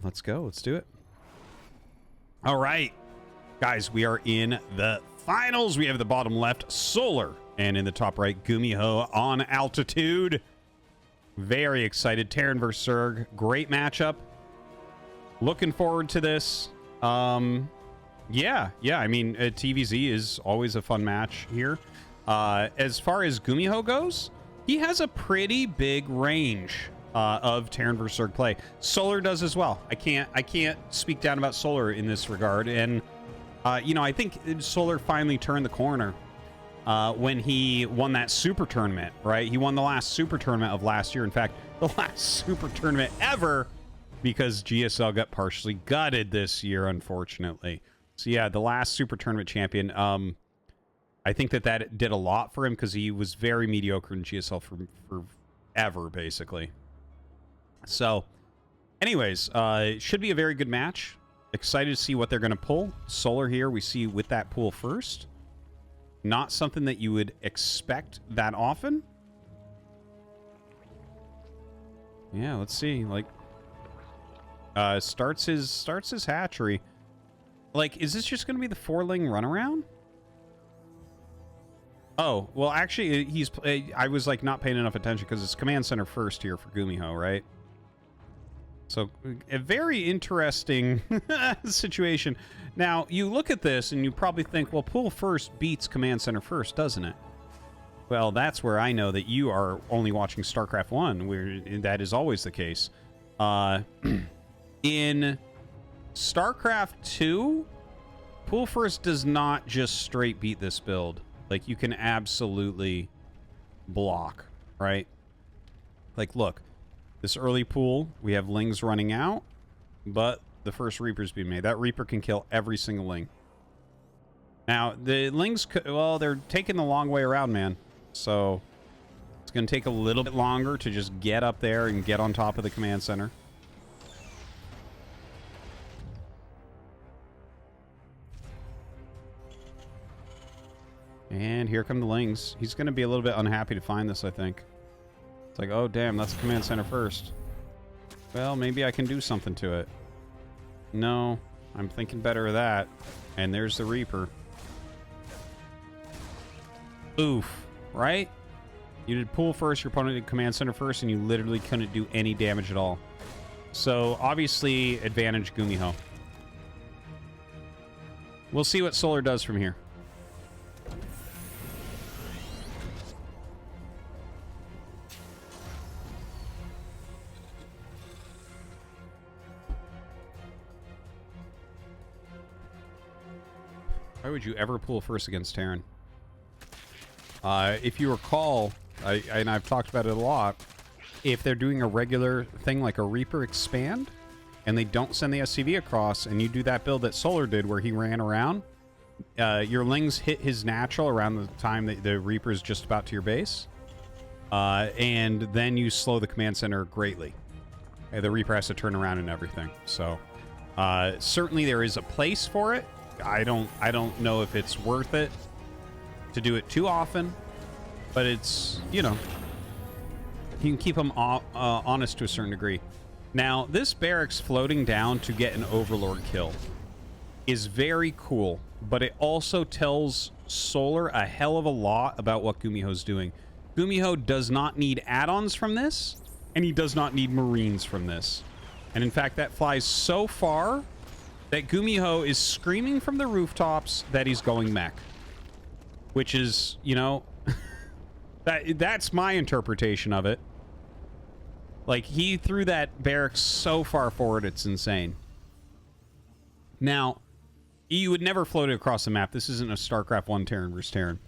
Let's go. Let's do it. All right, guys, we are in the finals. We have the bottom left, Solar, and in the top right, Gumiho on altitude. Very excited. Terran versus Zerg. Great matchup. Looking forward to this. Yeah. I mean, TVZ is always a fun match here. As far as Gumiho goes, he has a pretty big range of Terran versus Zerg play. Solar does as well. I can't speak down about Solar in this regard. And you know, I think Solar finally turned the corner when he won that super tournament, right? He won the last super tournament of last year. In fact, the last super tournament ever, because GSL got partially gutted this year, unfortunately. So yeah, the last super tournament champion. I think that did a lot for him because he was very mediocre in GSL for ever, basically. So, anyways, it should be a very good match. Excited to see what they're going to pull. Solar here, we see with that pool first. Not something that you would expect that often. Yeah, let's see. Like, starts his hatchery. Like, is this just going to be the 4-ling runaround? Oh, well, actually, I was, like, not paying enough attention because it's command center first here for Gumiho, right? So, a very interesting situation. Now, you look at this and you probably think, well, pool first beats command center first, doesn't it? Well, that's where I know that you are only watching StarCraft 1, where that is always the case. In StarCraft 2, pool first does not just straight beat this build. Like, you can absolutely block, right? Like, look, this early pool, we have Lings running out, but the first Reaper's being made. That Reaper can kill every single Ling. Now, the Lings, well, they're taking the long way around, man. So, it's going to take a little bit longer to just get up there and get on top of the command center. And here come the Lings. He's going to be a little bit unhappy to find this, I think. It's like, oh, damn, that's command center first. Well, maybe I can do something to it. No, I'm thinking better of that. And there's the Reaper. Oof, right? You did pool first, your opponent did command center first, and you literally couldn't do any damage at all. So, obviously, advantage Gumiho. We'll see what Solar does from here. Why would you ever pull first against Terran? If you recall, and I've talked about it a lot, if they're doing a regular thing like a Reaper expand, and they don't send the SCV across, and you do that build that Solar did where he ran around, your Lings hit his natural around the time that the Reaper is just about to your base, and then you slow the command center greatly. The Reaper has to turn around and everything. So, certainly there is a place for it. I don't know if it's worth it to do it too often, but it's, you know, you can keep them honest to a certain degree. Now, this barracks floating down to get an Overlord kill is very cool, but it also tells Solar a hell of a lot about what Gumiho's doing. Gumiho does not need add-ons from this, and he does not need Marines from this. And in fact, that flies so far that Gumiho is screaming from the rooftops that he's going mech. Which is, you know, that's my interpretation of it. Like, he threw that barracks so far forward, it's insane. Now, you would never float it across the map. This isn't a StarCraft 1 Terran versus Terran.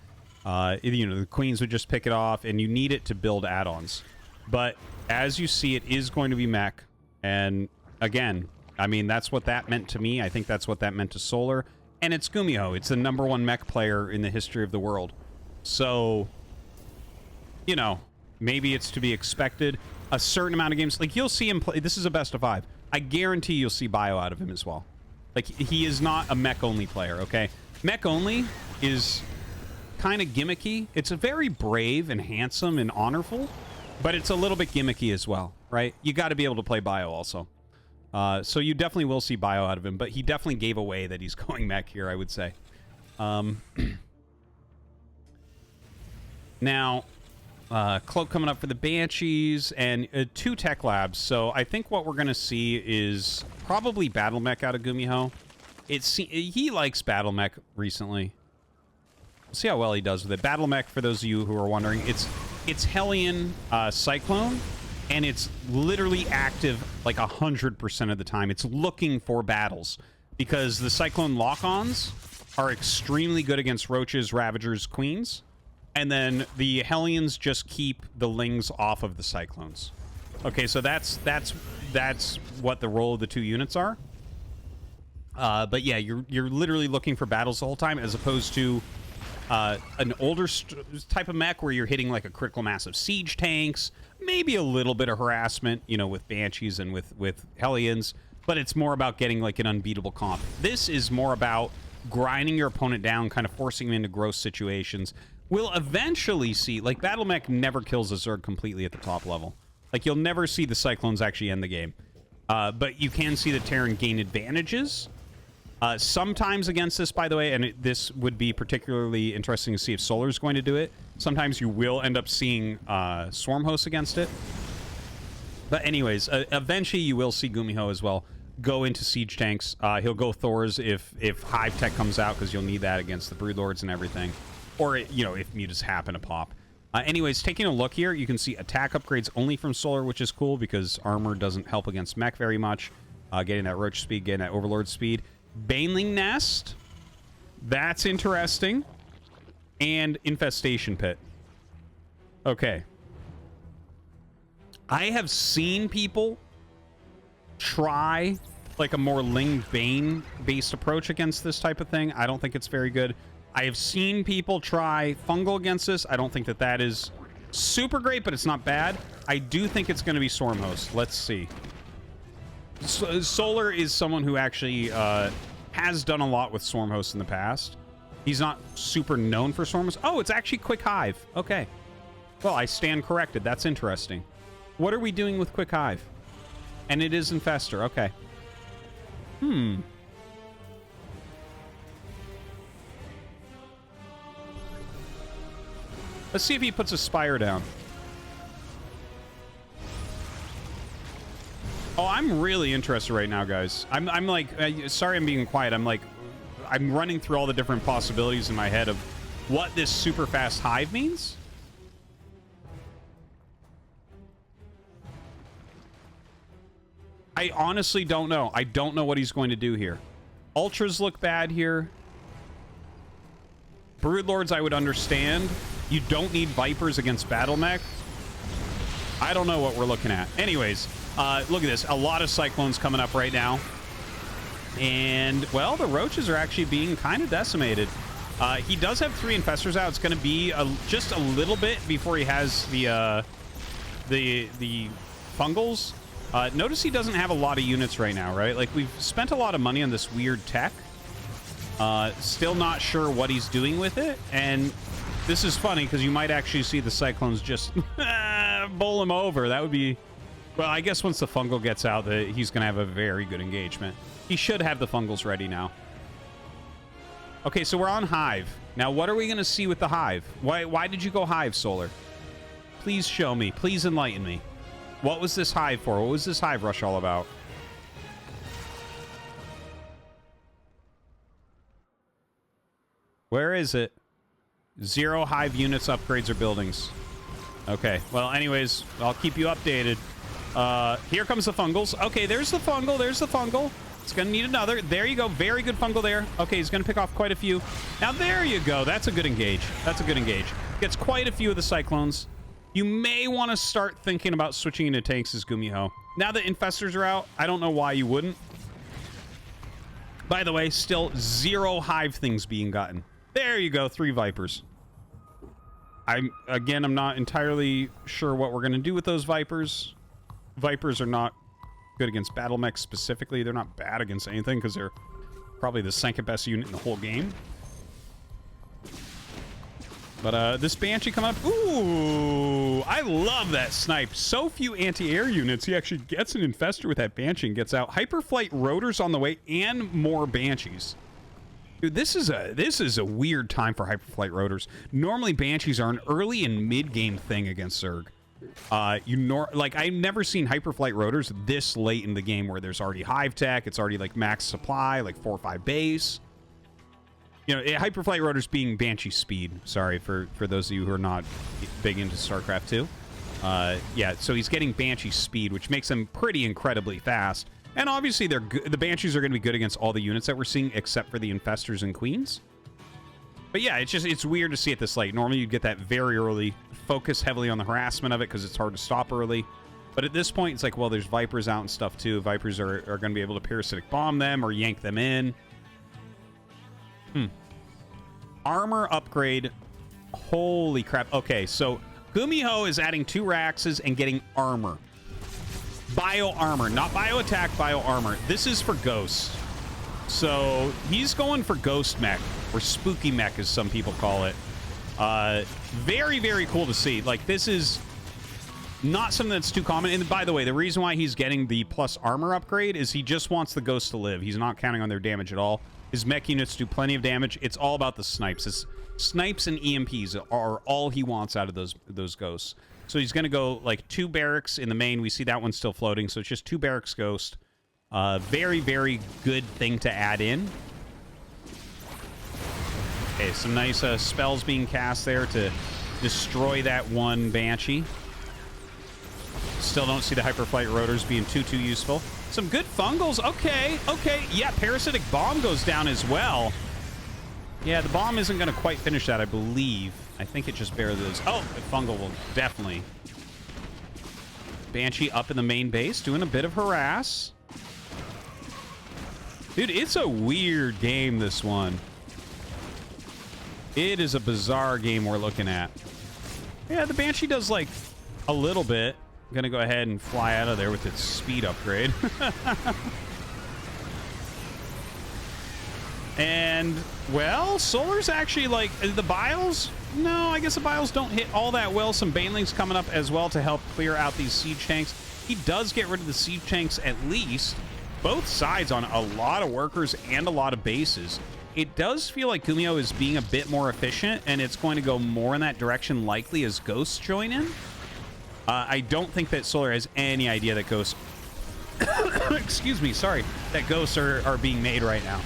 You know, the Queens would just pick it off, and you need it to build add-ons. But as you see, it is going to be mech. And again, I mean, that's what that meant to me. I think that's what that meant to Solar. And it's Gumiho. It's the #1 mech player in the history of the world. So, you know, maybe it's to be expected. A certain amount of games, like, you'll see him play. This is a best of 5. I guarantee you'll see bio out of him as well. Like, he is not a mech-only player, okay? Mech-only is kind of gimmicky. It's a very brave and handsome and honorful, but it's a little bit gimmicky as well, right? You got to be able to play bio also. So you definitely will see bio out of him, but he definitely gave away that he's going mech here, I would say. Now, Cloak coming up for the Banshees, and 2 tech labs. So I think what we're going to see is probably Battle Mech out of Gumiho. He likes Battle Mech recently. We'll see how well he does with it. Battle Mech, for those of you who are wondering, it's Hellion Cyclone, and it's literally active like 100% of the time. It's looking for battles because the Cyclone lock-ons are extremely good against Roaches, Ravagers, Queens. And then the Hellions just keep the Lings off of the Cyclones. Okay, so that's what the role of the 2 units are. But yeah, you're literally looking for battles the whole time, as opposed to an older type of mech where you're hitting like a critical mass of siege tanks, maybe a little bit of harassment, you know, with Banshees and with Hellions, but it's more about getting like an unbeatable comp. This is more about grinding your opponent down, kind of forcing him into gross situations. We'll eventually see, like, Battle Mech never kills a Zerg completely at the top level. Like, you'll never see the Cyclones actually end the game. But you can see the Terran gain advantages. Sometimes against this, by the way, and this would be particularly interesting to see if Solar's going to do it. Sometimes you will end up seeing Swarm Hosts against it. But anyways, eventually you will see Gumiho as well go into siege tanks. He'll go Thors if Hive Tech comes out, because you'll need that against the Broodlords and everything. Or, you know, if mutas happen to pop. Anyways, taking a look here, you can see attack upgrades only from Solar, which is cool because armor doesn't help against mech very much. Getting that Roach speed, getting that Overlord speed. Baneling Nest. That's interesting. And Infestation Pit. Okay. I have seen people try like a more Ling Bane based approach against this type of thing. I don't think it's very good. I have seen people try Fungal against this. I don't think that is super great, but it's not bad. I do think it's going to be Storm Host. Let's see. Solar is someone who actually has done a lot with Storm Host in the past. He's not super known for Storm Host. Oh, it's actually Quick Hive. Okay. Well, I stand corrected. That's interesting. What are we doing with Quick Hive? And it is Infestor. Okay. Let's see if he puts a Spire down. Oh, I'm really interested right now, guys. I'm like, sorry I'm being quiet. I'm running through all the different possibilities in my head of what this super fast Hive means. I honestly don't know. I don't know what he's going to do here. Ultras look bad here. Broodlords, I would understand. You don't need Vipers against Battle Mech. I don't know what we're looking at. Anyways, look at this. A lot of Cyclones coming up right now. And, well, the Roaches are actually being kind of decimated. He does have 3 Infestors out. It's going to be just a little bit before he has the Fungals. Notice he doesn't have a lot of units right now, right? Like, we've spent a lot of money on this weird tech. Still not sure what he's doing with it. And this is funny because you might actually see the Cyclones just bowl him over. That would be... Well, I guess once the Fungal gets out, he's going to have a very good engagement. He should have the Fungals ready now. Okay, so we're on Hive. Now, what are we going to see with the Hive? Why did you go Hive, Solar? Please show me. Please enlighten me. What was this Hive for? What was this Hive rush all about? Where is it? 0 Hive units, upgrades, or buildings. Okay. Well, anyways, I'll keep you updated. Here comes the Fungals. Okay, there's the Fungal. There's the Fungal. It's going to need another. There you go. Very good Fungal there. Okay, he's going to pick off quite a few. Now, there you go. That's a good engage. That's a good engage. Gets quite a few of the Cyclones. You may want to start thinking about switching into tanks as Gumiho. Now that Infestors are out, I don't know why you wouldn't. By the way, still 0 Hive things being gotten. There you go, 3 Vipers. I'm not entirely sure what we're going to do with those Vipers. Vipers are not good against Battle Mech specifically. They're not bad against anything because they're probably the second best unit in the whole game. But this Banshee come up. Ooh, I love that snipe. So few anti-air units. He actually gets an infestor with that Banshee and gets out. Hyperflight rotors on the way and more Banshees. Dude, this is a weird time for Hyperflight rotors. Normally, Banshees are an early and mid-game thing against Zerg. Like, I've never seen Hyperflight rotors this late in the game where there's already Hive Tech. It's already, like, max supply, like 4 or 5 base. You know, Hyperflight rotors being Banshee speed. Sorry for those of you who are not big into StarCraft 2. Yeah, so he's getting Banshee speed, which makes him pretty incredibly fast. And obviously, the Banshees are going to be good against all the units that we're seeing, except for the Infestors and Queens. But yeah, it's weird to see it this late. Normally, you'd get that very early, focus heavily on the harassment of it because it's hard to stop early. But at this point, it's like, well, there's Vipers out and stuff too. Vipers are going to be able to parasitic bomb them or yank them in. Armor upgrade. Holy crap. Okay, so Gumiho is adding 2 Raxes and getting armor. Bio armor, not bio attack, bio armor. This is for ghosts. So he's going for ghost mech, or spooky mech as some people call it. Very, very cool to see. Like, this is not something that's too common. And by the way, the reason why he's getting the plus armor upgrade is he just wants the ghosts to live. He's not counting on their damage at all. His mech units do plenty of damage. It's all about the snipes. It's snipes and EMPs are all he wants out of those ghosts. So he's going to go like 2 barracks in the main. We see that one still floating. So it's just 2 barracks ghost. Very, very good thing to add in. Okay, some nice spells being cast there to destroy that one Banshee. Still don't see the Hyperflight rotors being too useful. Some good fungals. Okay. Yeah, Parasitic Bomb goes down as well. Yeah, the bomb isn't going to quite finish that, I believe. I think it just barely does. Oh, the fungal will definitely. Banshee up in the main base, doing a bit of harass. Dude, it's a weird game, this one. It is a bizarre game we're looking at. Yeah, the Banshee does, like, a little bit. I'm going to go ahead and fly out of there with its speed upgrade. And, well, Solar's actually, like, the Biles? No, I guess the Biles don't hit all that well. Some Banelings coming up as well to help clear out these siege tanks. He does get rid of the siege tanks at least. Both sides on a lot of workers and a lot of bases. It does feel like Gumiho is being a bit more efficient, and it's going to go more in that direction likely as Ghosts join in. I don't think that Solar has any idea that Ghosts... excuse me, sorry. That Ghosts are being made right now.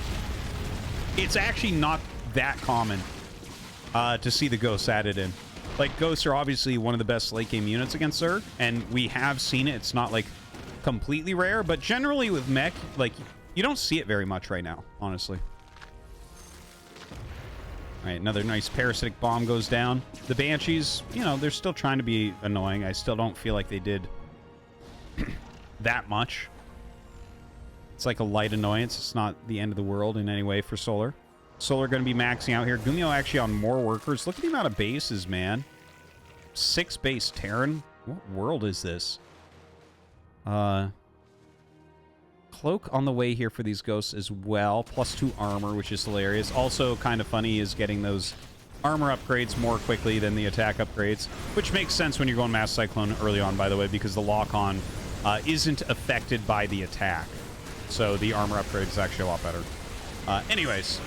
It's actually not that common to see the Ghosts added in. Like, Ghosts are obviously one of the best late game units against Zerg, and we have seen it. It's not, like, completely rare, but generally with mech, like, you don't see it very much right now, honestly. All right, another nice Parasitic Bomb goes down. The Banshees, you know, they're still trying to be annoying. I still don't feel like they did that much. It's like a light annoyance. It's not the end of the world in any way for Solar. Solar going to be maxing out here. Gumiho actually on more workers. Look at the amount of bases, man. 6 base Terran. What world is this? Cloak on the way here for these ghosts as well. +2 armor, which is hilarious. Also kind of funny is getting those armor upgrades more quickly than the attack upgrades, which makes sense when you're going Mass Cyclone early on, by the way, because the lock-on isn't affected by the attack. So the armor upgrade is actually a lot better. Anyways,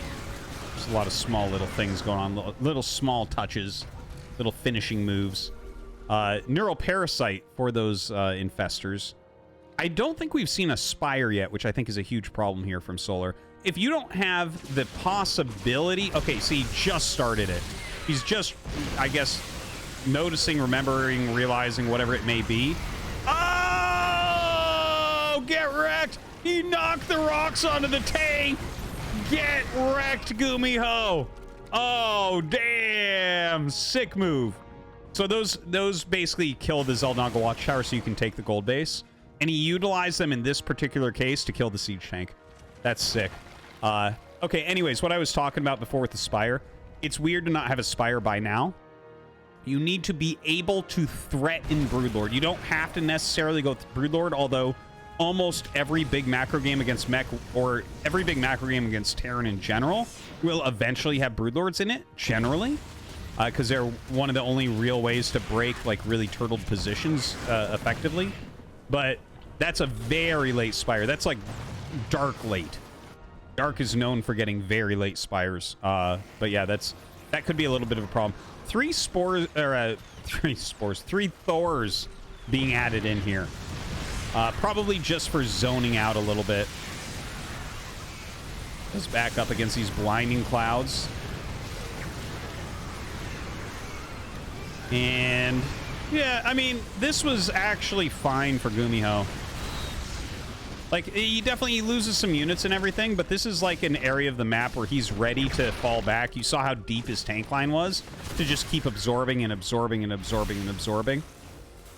there's a lot of small little things going on, little small touches, little finishing moves. Neural Parasite for those Infestors. I don't think we've seen a Spire yet, which I think is a huge problem here from Solar. If you don't have the possibility... Okay, so he just started it. He's just, I guess, noticing, remembering, realizing, whatever it may be. Oh! Get wrecked! He knocked the rocks onto the tank! Get wrecked, Gumiho! Oh, damn! Sick move. So those basically kill the Zeldnaga Watchtower so you can take the gold base. And he utilized them in this particular case to kill the siege tank. That's sick. Okay, anyways, what I was talking about before with the Spire, it's weird to not have a Spire by now. You need to be able to threaten Broodlord. You don't have to necessarily go with Broodlord, although almost every big macro game against mech, or every big macro game against Terran in general, will eventually have Broodlords in it, generally. because they're one of the only real ways to break like really turtled positions effectively. But that's a very late spire. That's like dark late. Dark is known for getting very late spires. But yeah, that could be a little bit of a problem. Three Thors being added in here. Probably just for zoning out a little bit. Let's back up against these blinding clouds. And yeah, I mean, this was actually fine for Gumiho. Like, he definitely loses some units and everything, but this is like an area of the map where he's ready to fall back. You saw how deep his tank line was to just keep absorbing and absorbing and absorbing and absorbing.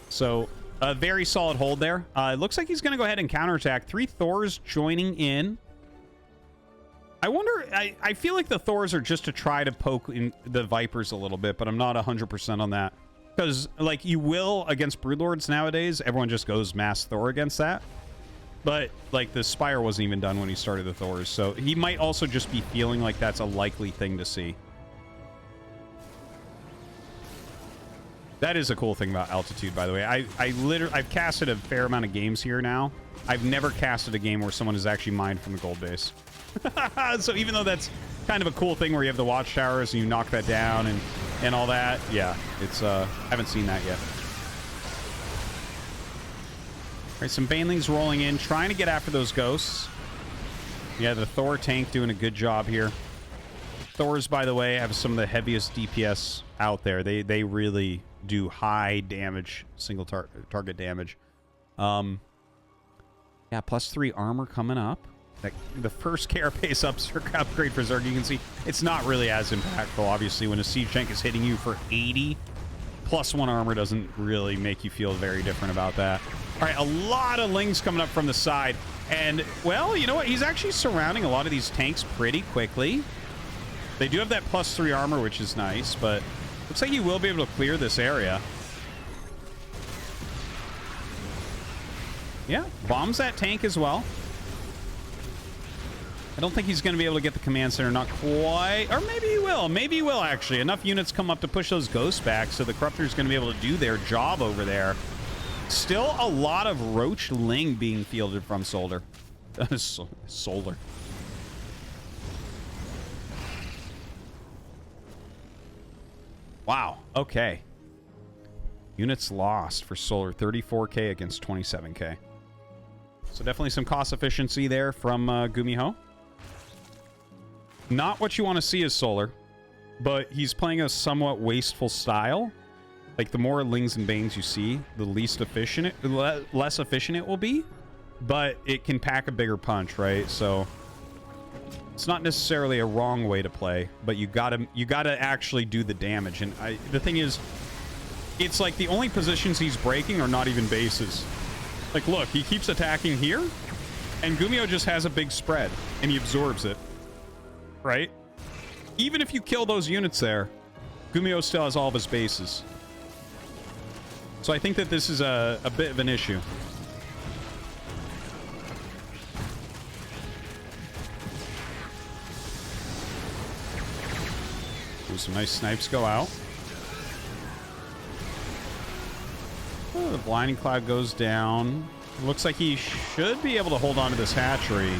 So, a very solid hold there. It looks like he's going to go ahead and counterattack. 3 Thors joining in. I wonder, I feel like the Thors are just to try to poke in the Vipers a little bit, but I'm not 100% on that. Because, like, you will against Broodlords nowadays, everyone just goes mass Thor against that. But, like, the Spire wasn't even done when he started the Thors, so he might also just be feeling like that's a likely thing to see. That is a cool thing about altitude, by the way. I've casted a fair amount of games here now. I've never casted a game where someone has actually mined from the gold base. So even though that's kind of a cool thing where you have the watchtowers and you knock that down and all that, yeah, it's I haven't seen that yet. All right, some Banelings rolling in, trying to get after those ghosts. Yeah, the Thor tank doing a good job here. Thors, by the way, have some of the heaviest DPS out there. They really do high damage, single target damage. Yeah, +3 armor coming up. Like the first carapace upgrade for Zerg, you can see it's not really as impactful. Obviously, when a siege tank is hitting you for 80, +1 armor doesn't really make you feel very different about that. All right, a lot of Lings coming up from the side. And, well, you know what? He's actually surrounding a lot of these tanks pretty quickly. They do have that +3 armor, which is nice, but looks like he will be able to clear this area. Yeah, bombs that tank as well. I don't think he's going to be able to get the command center, not quite. Or maybe he will. Maybe he will, actually. Enough units come up to push those ghosts back, so the Corruptor's going to be able to do their job over there. Still a lot of Roach Ling being fielded from Solder. Solder. Wow. Okay. Units lost for Solar. 34k against 27k. So definitely some cost efficiency there from Gumiho. Not what you want to see as Solar, but he's playing a somewhat wasteful style. Like, the more Lings and Banes you see, the less efficient it will be, but it can pack a bigger punch, right? So it's not necessarily a wrong way to play, but you gotta actually do the damage. And the thing is, it's like the only positions he's breaking are not even bases. Like, look, he keeps attacking here, and Gumiho just has a big spread, and he absorbs it, right? Even if you kill those units there, Gumiho still has all of his bases. So I think that this is a bit of an issue. Ooh, some nice snipes go out. Oh, the blinding cloud goes down. Looks like he should be able to hold on to this hatchery.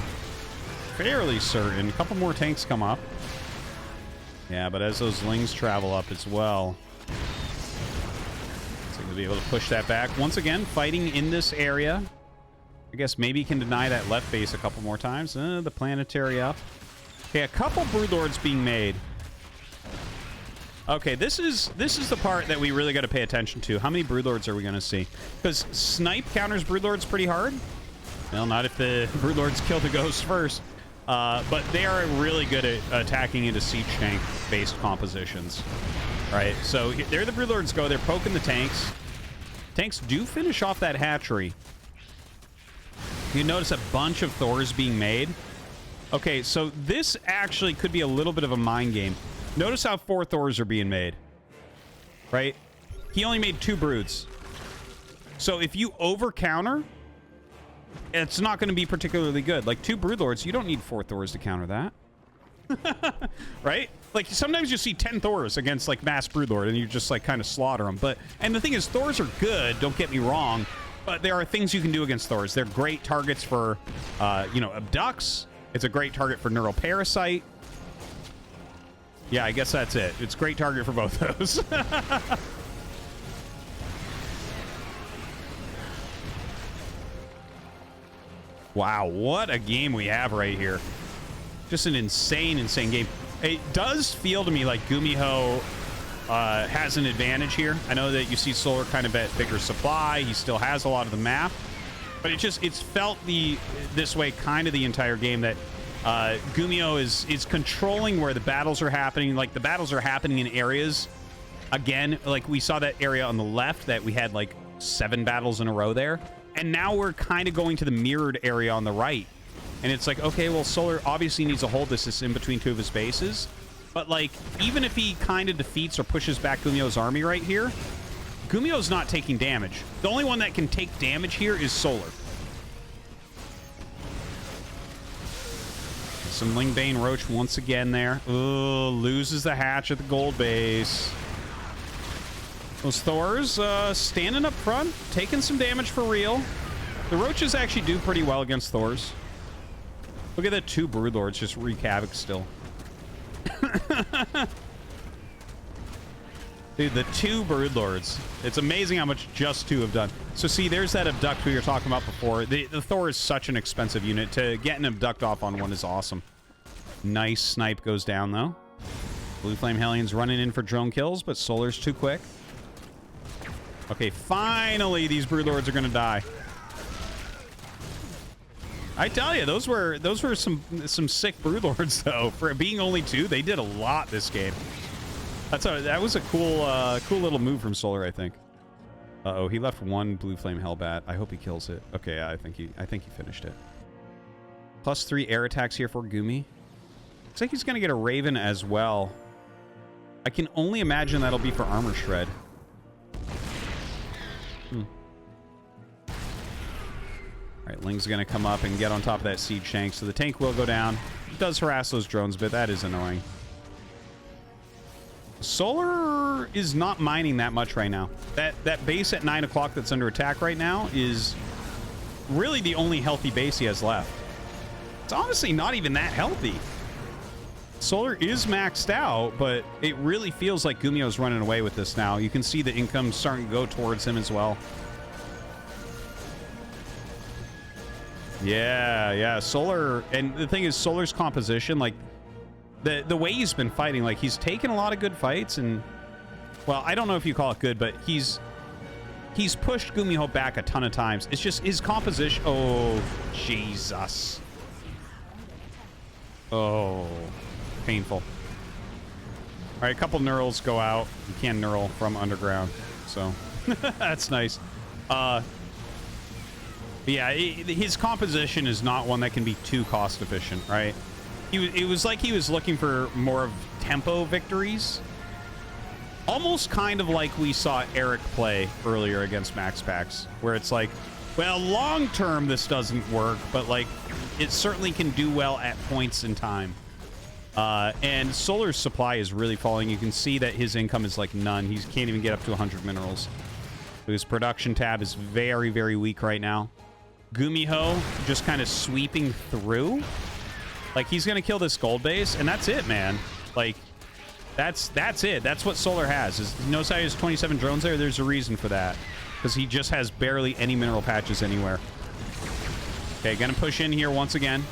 Fairly certain. A couple more tanks come up. Yeah, but as those Lings travel up as well, to be able to push that back. Once again, fighting in this area. I guess maybe he can deny that left base a couple more times. The planetary up. Okay, a couple Broodlords being made. Okay, this is the part that we really got to pay attention to. How many Broodlords are we going to see? Because Snipe counters Broodlords pretty hard. Well, not if the Broodlords kill the ghosts first. But they are really good at attacking into siege tank-based compositions. Right, so there the Broodlords go. They're poking the tanks. Tanks do finish off that hatchery. You notice a bunch of Thors being made. Okay, so this actually could be a little bit of a mind game. Notice how 4 Thors are being made. Right? He only made 2 broods. So if you over-counter, it's not going to be particularly good. Like 2 Broodlords, you don't need 4 Thors to counter that. Right? Like, sometimes you see 10 Thors against, like, Mass Broodlord, and you just, like, kind of slaughter them. But, and the thing is, Thors are good, don't get me wrong, but there are things you can do against Thors. They're great targets for, you know, Abducts. It's a great target for Neural Parasite. Yeah, I guess that's it. It's a great target for both those. Wow, what a game we have right here. Just an insane, insane game. It does feel to me like Gumiho has an advantage here. I know that you see Solar kind of at bigger supply. He still has a lot of the map. But it's felt this way kind of the entire game, that Gumiho is controlling where the battles are happening. Like, the battles are happening in areas, again, like we saw that area on the left that we had like 7 battles in a row there. And now we're kind of going to the mirrored area on the right. And it's like, okay, well, Solar obviously needs to hold this in between 2 of his bases. But, like, even if he kind of defeats or pushes back Gumiho's army right here, Gumiho's not taking damage. The only one that can take damage here is Solar. Some Lingbane Roach once again there. Oh, loses the hatch at the gold base. Those Thors standing up front, taking some damage for real. The Roaches actually do pretty well against Thors. Look at the 2 Broodlords just wreak havoc still. Dude, the 2 Broodlords. It's amazing how much just 2 have done. So see, there's that Abduct we were talking about before. The Thor is such an expensive unit. To get an Abduct off on one is awesome. Nice snipe goes down, though. Blue Flame Hellions running in for drone kills, but Solar's too quick. Okay, finally these Broodlords are going to die. I tell you, those were some sick Broodlords, though. For being only 2, they did a lot this game. That was a cool little move from Solar, I think. Uh-oh, he left 1 Blue Flame Hellbat. I hope he kills it. Okay, I think he finished it. +3 air attacks here for Gumi. Looks like he's going to get a Raven as well. I can only imagine that'll be for Armor Shred. Alright, Ling's going to come up and get on top of that Siege Shank, so the tank will go down. It does harass those drones, but that is annoying. Solar is not mining that much right now. That base at 9 o'clock that's under attack right now is really the only healthy base he has left. It's honestly not even that healthy. Solar is maxed out, but it really feels like Gumiho's running away with this now. You can see the income starting to go towards him as well. Yeah, Solar, and the thing is, Solar's composition, like, the way he's been fighting, like, he's taken a lot of good fights, and, well, I don't know if you call it good, but he's pushed Gumiho back a ton of times. It's just his composition. Oh, Jesus. Oh, painful. All right, a couple Neurals go out. You can Neural from underground, so that's nice. Yeah, his composition is not one that can be too cost efficient, right? It was like he was looking for more of tempo victories. Almost kind of like we saw Eric play earlier against Max Packs, where it's like, well, long term this doesn't work, but like it certainly can do well at points in time. And Solar's supply is really falling. You can see that his income is like none. He can't even get up to 100 minerals. His production tab is very, very weak right now. Gumiho just kind of sweeping through. Like, he's going to kill this gold base, and that's it, man. Like, that's it. That's what Solar has. He knows how he has 27 drones there. There's a reason for that. Because he just has barely any mineral patches anywhere. Okay, going to push in here once again.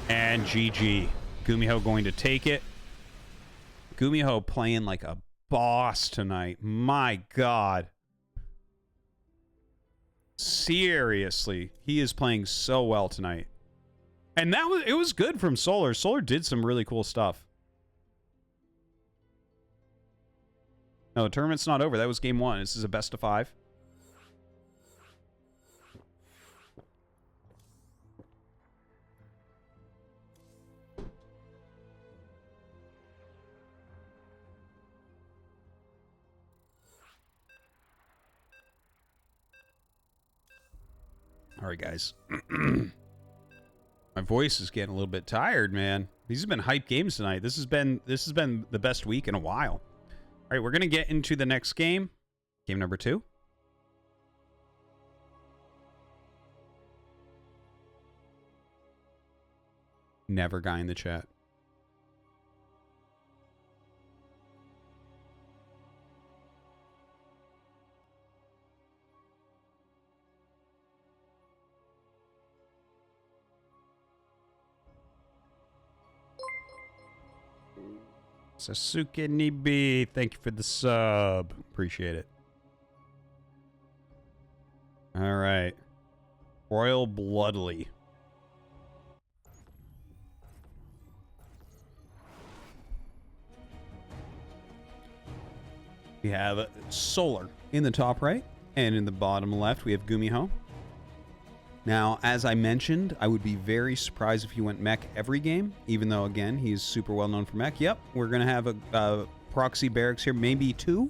And GG. Gumiho going to take it. Gumiho playing like a boss tonight. My God. Seriously, he is playing so well tonight. And it was good from Solar. Solar did some really cool stuff. No, the tournament's not over. That was game 1. This is a best of 5. All right, guys. My voice is getting a little bit tired, man. These have been hype games tonight. This has been the best week in a while. All right, we're gonna get into the next game. Game number 2. Never guy in the chat. Sasuke Nibi, thank you for the sub. Appreciate it. All right. Royal Bloodly. We have Solar in the top right, and in the bottom left, we have Gumiho. Now, as I mentioned, I would be very surprised if he went mech every game, even though, again, he's super well known for mech. Yep, we're going to have a proxy barracks here, maybe 2.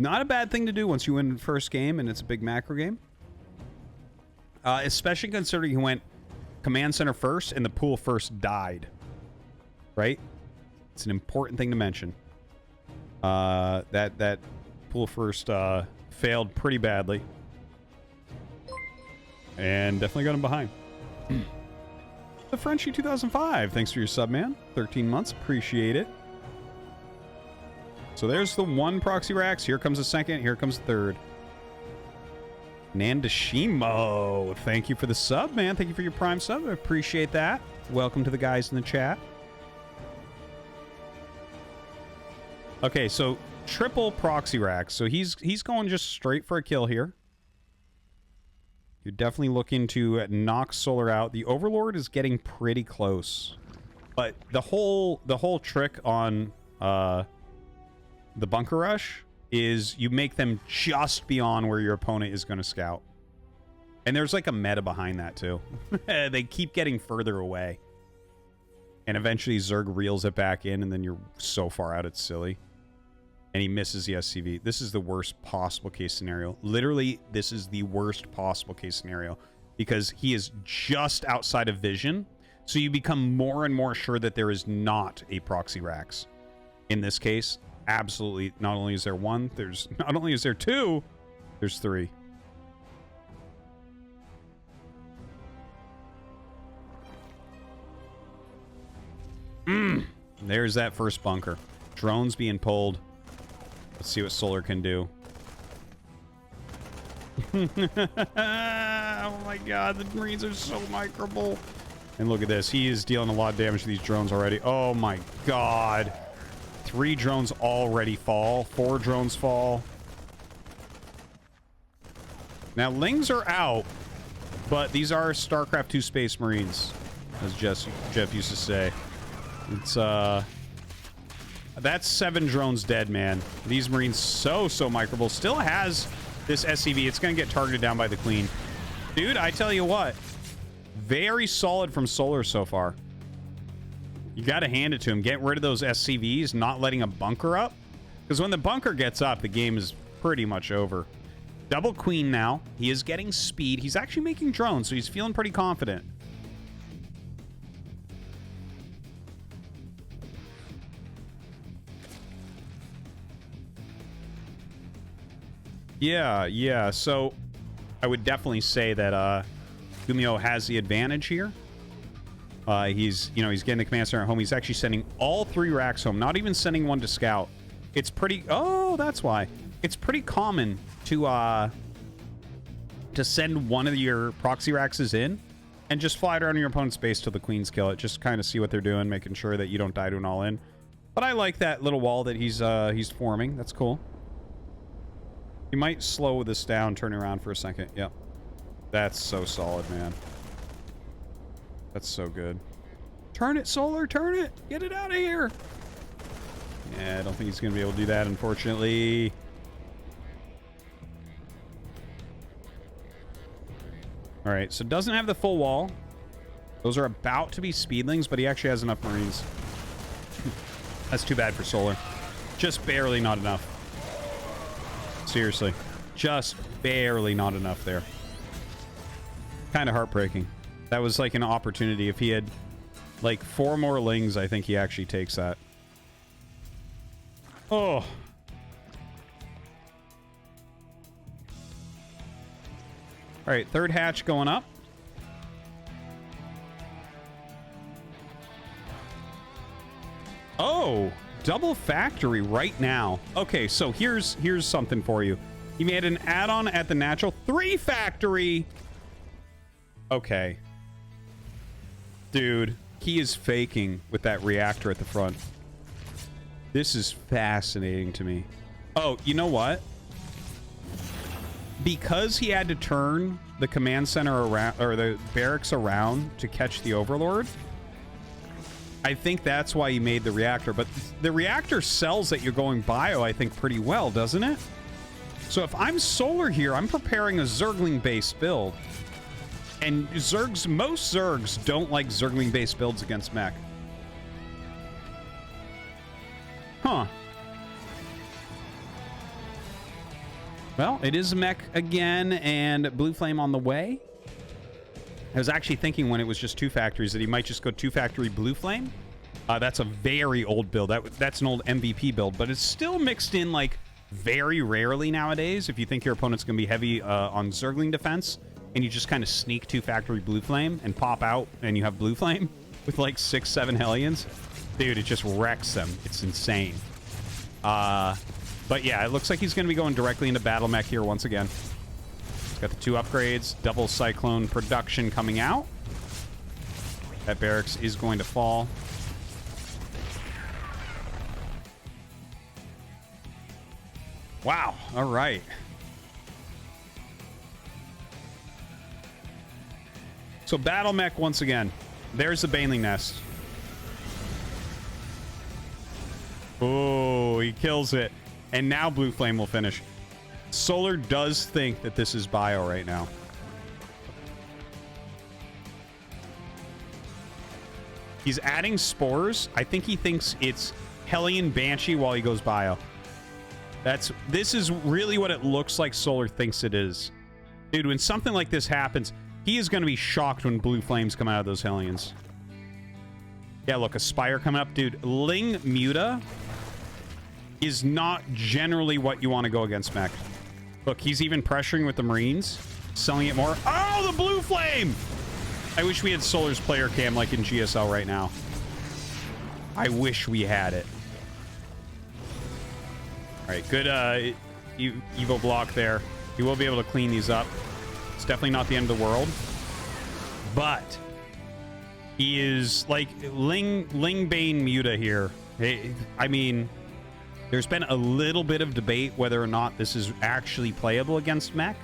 Not a bad thing to do once you win the first game and it's a big macro game. Especially considering he went command center first and the pool first died. Right? It's an important thing to mention. That pool first failed pretty badly. And definitely got him behind. The Frenchie 2005. Thanks for your sub, man. 13 months. Appreciate it. So there's the 1 proxy racks. Here comes the 2nd. Here comes the 3rd. Nandashimo. Thank you for the sub, man. Thank you for your prime sub. I appreciate that. Welcome to the guys in the chat. Okay, so triple proxy racks. So he's going just straight for a kill here. You're definitely looking to knock Solar out. The Overlord is getting pretty close. But the whole trick on the bunker rush is you make them just beyond where your opponent is going to scout. And there's like a meta behind that too. They keep getting further away. And eventually Zerg reels it back in and then you're so far out it's silly. And he misses the SCV. This is the worst possible case scenario. Literally, this is the worst possible case scenario because he is just outside of vision. So you become more and more sure that there is not a proxy racks. In this case, absolutely. Not only is there 1, not only is there 2, there's 3. There's that first bunker. Drones being pulled. Let's see what Solar can do. Oh my god, the Marines are so microable. And look at this. He is dealing a lot of damage to these drones already. Oh my god. 3 drones already fall. 4 drones fall. Now, Lings are out, but these are StarCraft 2 Space Marines, as Jeff used to say. It's, that's 7 drones dead, man. These Marines so microable. Still has this SCV. It's going to get targeted down by the Queen. Dude, I tell you what. Very solid from Solar so far. You got to hand it to him. Getting rid of those SCVs, not letting a bunker up. Because when the bunker gets up, the game is pretty much over. Double Queen now. He is getting speed. He's actually making drones, so he's feeling pretty confident. Yeah. So I would definitely say that Gumiho has the advantage here. He's getting the command center home. He's actually sending all 3 racks home, not even sending 1 to scout. It's pretty... Oh, that's why. It's pretty common to send 1 of your proxy racks in and just fly it around your opponent's base till the Queens kill it. Just kind of see what they're doing, making sure that you don't die to an all-in. But I like that little wall that he's forming. That's cool. You might slow this down, turn around for a second. Yep. That's so solid, man. That's so good. Turn it, Solar, turn it! Get it out of here! Yeah, I don't think he's going to be able to do that, unfortunately. Alright, so doesn't have the full wall. Those are about to be speedlings, but he actually has enough Marines. That's too bad for Solar. Just barely not enough. Seriously. Just barely not enough there. Kind of heartbreaking. That was like an opportunity. If he had Like 4 more lings, I think he actually takes that. Oh. All right, third hatch going up. Oh, double factory right now. Okay, so here's something for you. He made an add-on at the natural 3 factory. Okay. Dude, he is faking with that reactor at the front. This is fascinating to me. Oh, you know what? Because he had to turn the command center around, or the barracks around to catch the Overlord, I think that's why he made the reactor. But the reactor sells that you're going bio, I think, pretty well, doesn't it? So if I'm Solar here, I'm preparing a Zergling-based build. And most Zergs don't like Zergling-based builds against mech. Huh. Well, it is mech again, and BLUEFLAME on the way. I was actually thinking when it was just 2 factories that he might just go 2 factory BLUEFLAME. That's a very old build. That's an old MVP build, but it's still mixed in, like, very rarely nowadays. If you think your opponent's going to be heavy on Zergling defense, and you just kind of sneak 2 factory BLUEFLAME and pop out, and you have BLUEFLAME with, like, 6, 7 Hellions. Dude, it just wrecks them. It's insane. But yeah, it looks like he's going to be going directly into battle mech here once again. Got the 2 upgrades, double Cyclone production coming out. That barracks is going to fall. Wow. All right. So battle mech once again. There's the Baneling Nest. Oh, he kills it. And now BLUEFLAME will finish. Solar does think that this is bio right now. He's adding spores. I think he thinks it's Hellion Banshee while he goes bio. This is really what it looks like Solar thinks it is. Dude, when something like this happens, he is going to be shocked when BLUEFLAMEs come out of those Hellions. Yeah, look, a Spire coming up. Dude, Ling Muta is not generally what you want to go against mech. Look, he's even pressuring with the Marines, selling it more. Oh, the BLUEFLAME! I wish we had Solar's player cam like in GSL right now. I wish we had it. All right, good Evo block there. He will be able to clean these up. It's definitely not the end of the world. But he is like Ling Bane Muta here. I mean, there's been a little bit of debate whether or not this is actually playable against mech.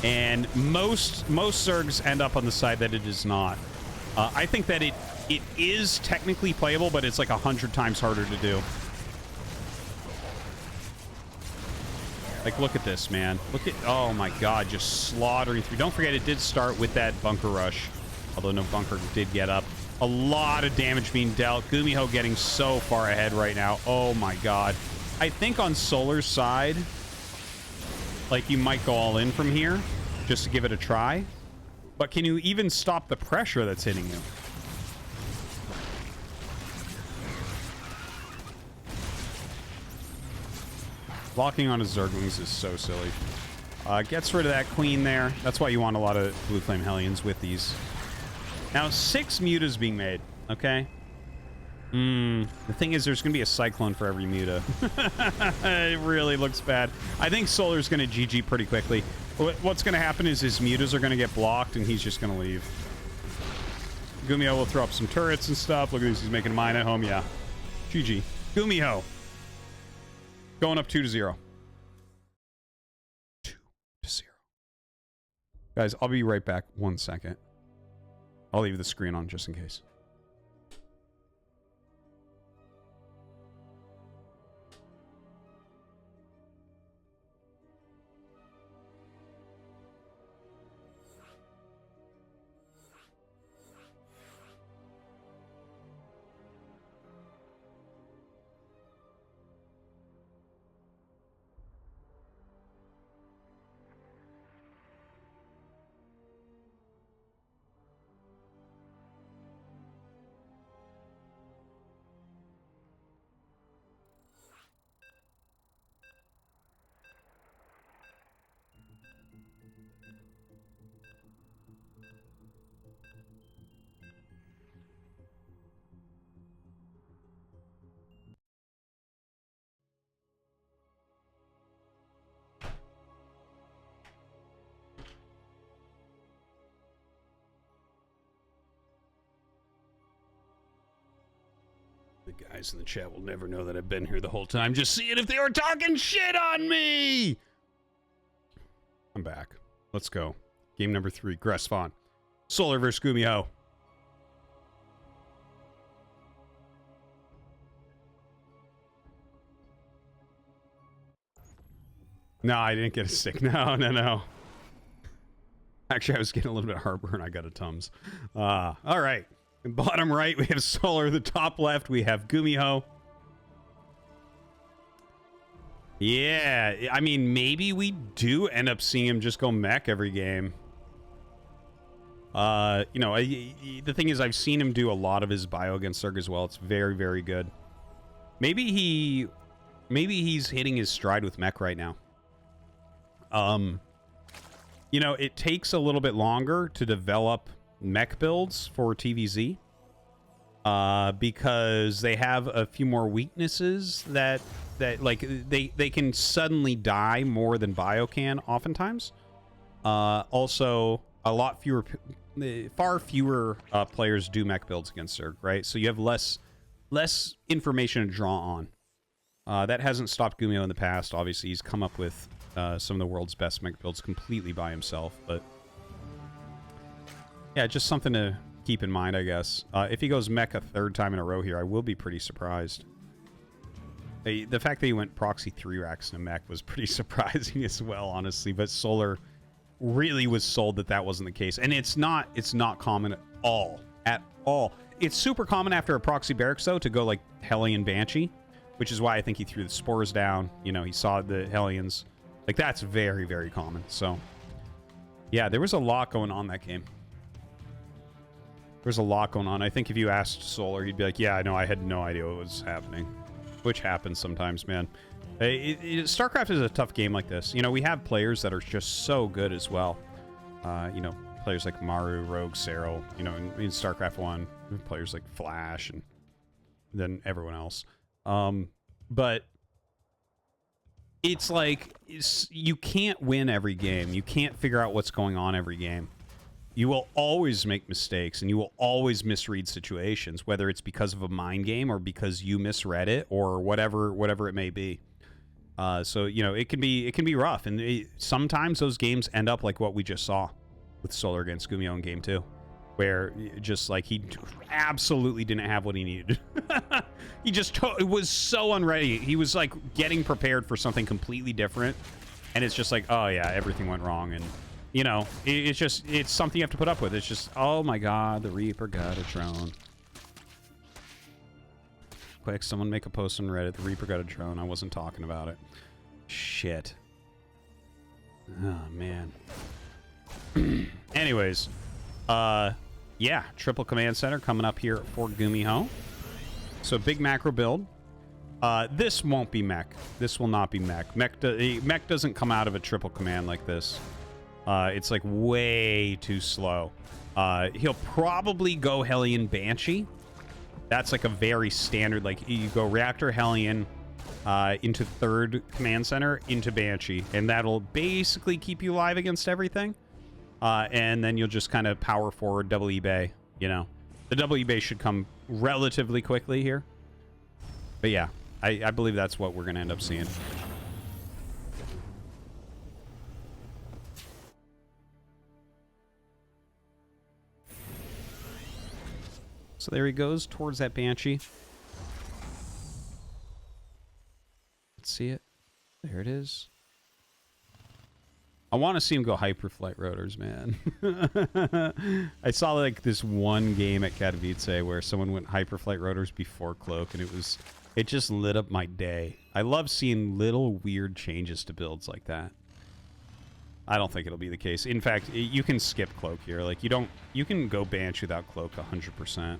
And most Zergs end up on the side that it is not. I think that it is technically playable, but it's like 100 times harder to do. Like, look at this, man. Look at... Oh, my God. Just slaughtering through. Don't forget, it did start with that bunker rush. Although no bunker did get up. A lot of damage being dealt. Gumiho getting so far ahead right now. Oh, my God. I think on Solar's side, like, you might go all in from here just to give it a try. But can you even stop the pressure that's hitting you? Blocking on his Zerglings is so silly. Gets rid of that queen there. That's why you want a lot of BLUEFLAME Hellions with these. Now, 6 Mutas being made, okay? The thing is, there's going to be a Cyclone for every Muta. It really looks bad. I think Solar's going to GG pretty quickly. What's going to happen is his Mutas are going to get blocked, and he's just going to leave. Gumiho will throw up some turrets and stuff. Look at this. He's making a mine at home. Yeah. GG. Gumiho. Going up 2-0. 2-0. Guys, I'll be right back. 1 second. I'll leave the screen on just in case. The guys in the chat will never know that I've been here the whole time. Just seeing if they were talking shit on me. I'm back. Let's go. Game number 3, Gresvan. Solar versus Gumiho. No, I didn't get a stick. No. Actually, I was getting a little bit of heartburn. I got a Tums. All right. Bottom right, we have Solar. The top left, we have Gumiho. Yeah, I mean, maybe we do end up seeing him just go mech every game. You know, the thing is, I've seen him do a lot of his bio against Zerg as well. It's very, very good. Maybe he's hitting his stride with mech right now. You know, it takes a little bit longer to develop mech builds for TVZ. Because they have a few more weaknesses that like they can suddenly die more than bio can oftentimes. Also, a lot fewer, far fewer players do mech builds against Zerg, right? So you have less information to draw on. That hasn't stopped Gumiho in the past. Obviously, he's come up with some of the world's best mech builds completely by himself. But yeah, just something to keep in mind, I guess. If he goes mech a 3rd time in a row here, I will be pretty surprised. The fact that he went proxy 3 racks in a mech was pretty surprising as well, honestly. But Solar really was sold that that wasn't the case, and it's not common at all. It's super common after a proxy barracks though to go like Hellion Banshee, which is why I think he threw the spores down. You know, he saw the Hellions. Like, that's very, very common. So yeah, there was a lot going on that game. There's a lot going on. I think if you asked Solar, he'd be like, yeah, I know, I had no idea what was happening. Which happens sometimes, man. StarCraft is a tough game like this. You know, we have players that are just so good as well. You know, players like Maru, Rogue, Serral. You know, in StarCraft 1, players like Flash, and then everyone else. But it's like, you can't win every game. You can't figure out what's going on every game. You will always make mistakes, and you will always misread situations, whether it's because of a mind game or because you misread it or whatever it may be. So, you know, it can be rough, and sometimes those games end up like what we just saw with Solar against Gumiho in Game 2, where just like he absolutely didn't have what he needed. He just was so unready. He was like getting prepared for something completely different, and it's just like, oh yeah, everything went wrong. And you know, it's something you have to put up with. It's just, oh my god, the Reaper got a drone. Quick, someone make a post on Reddit. The Reaper got a drone. I wasn't talking about it. Shit. Oh, man. Anyways. Yeah, triple command center coming up here for Gumiho. So, big macro build. This won't be mech. This will not be mech. Mech doesn't come out of a triple command like this. It's like way too slow. He'll probably go Hellion Banshee. That's like a very standard, like you go Reactor Hellion into 3rd command center into Banshee, and that'll basically keep you alive against everything. And then you'll just kind of power forward double eBay, you know. The double eBay should come relatively quickly here. But yeah, I believe that's what we're going to end up seeing. So there he goes towards that Banshee. Let's see it. There it is. I want to see him go Hyperflight Rotors, man. I saw like this one game at Katowice where someone went Hyperflight Rotors before Cloak, and it just lit up my day. I love seeing little weird changes to builds like that. I don't think it'll be the case. In fact, you can skip Cloak here. Like, you can go Banshee without Cloak 100%.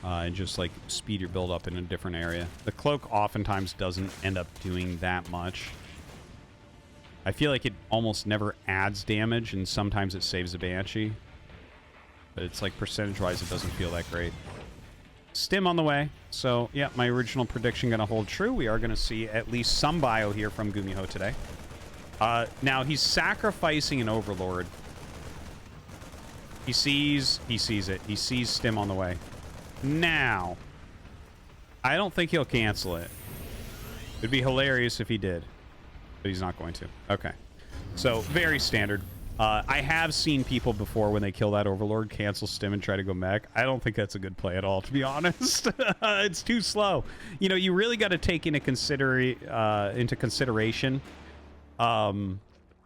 And just, like, speed your build up in a different area. The Cloak oftentimes doesn't end up doing that much. I feel like it almost never adds damage, and sometimes it saves a Banshee. But it's, like, percentage-wise, it doesn't feel that great. Stim on the way. So, yeah, my original prediction going to hold true. We are going to see at least some bio here from Gumiho today. Now, he's sacrificing an Overlord. He sees it. He sees Stim on the way. Now, I don't think he'll cancel it. It'd be hilarious if he did, but he's not going to. Okay. So, very standard. I have seen people before, when they kill that Overlord, cancel stim and try to go mech. I don't think that's a good play at all, to be honest. It's too slow. You know, you really got to take into consideration,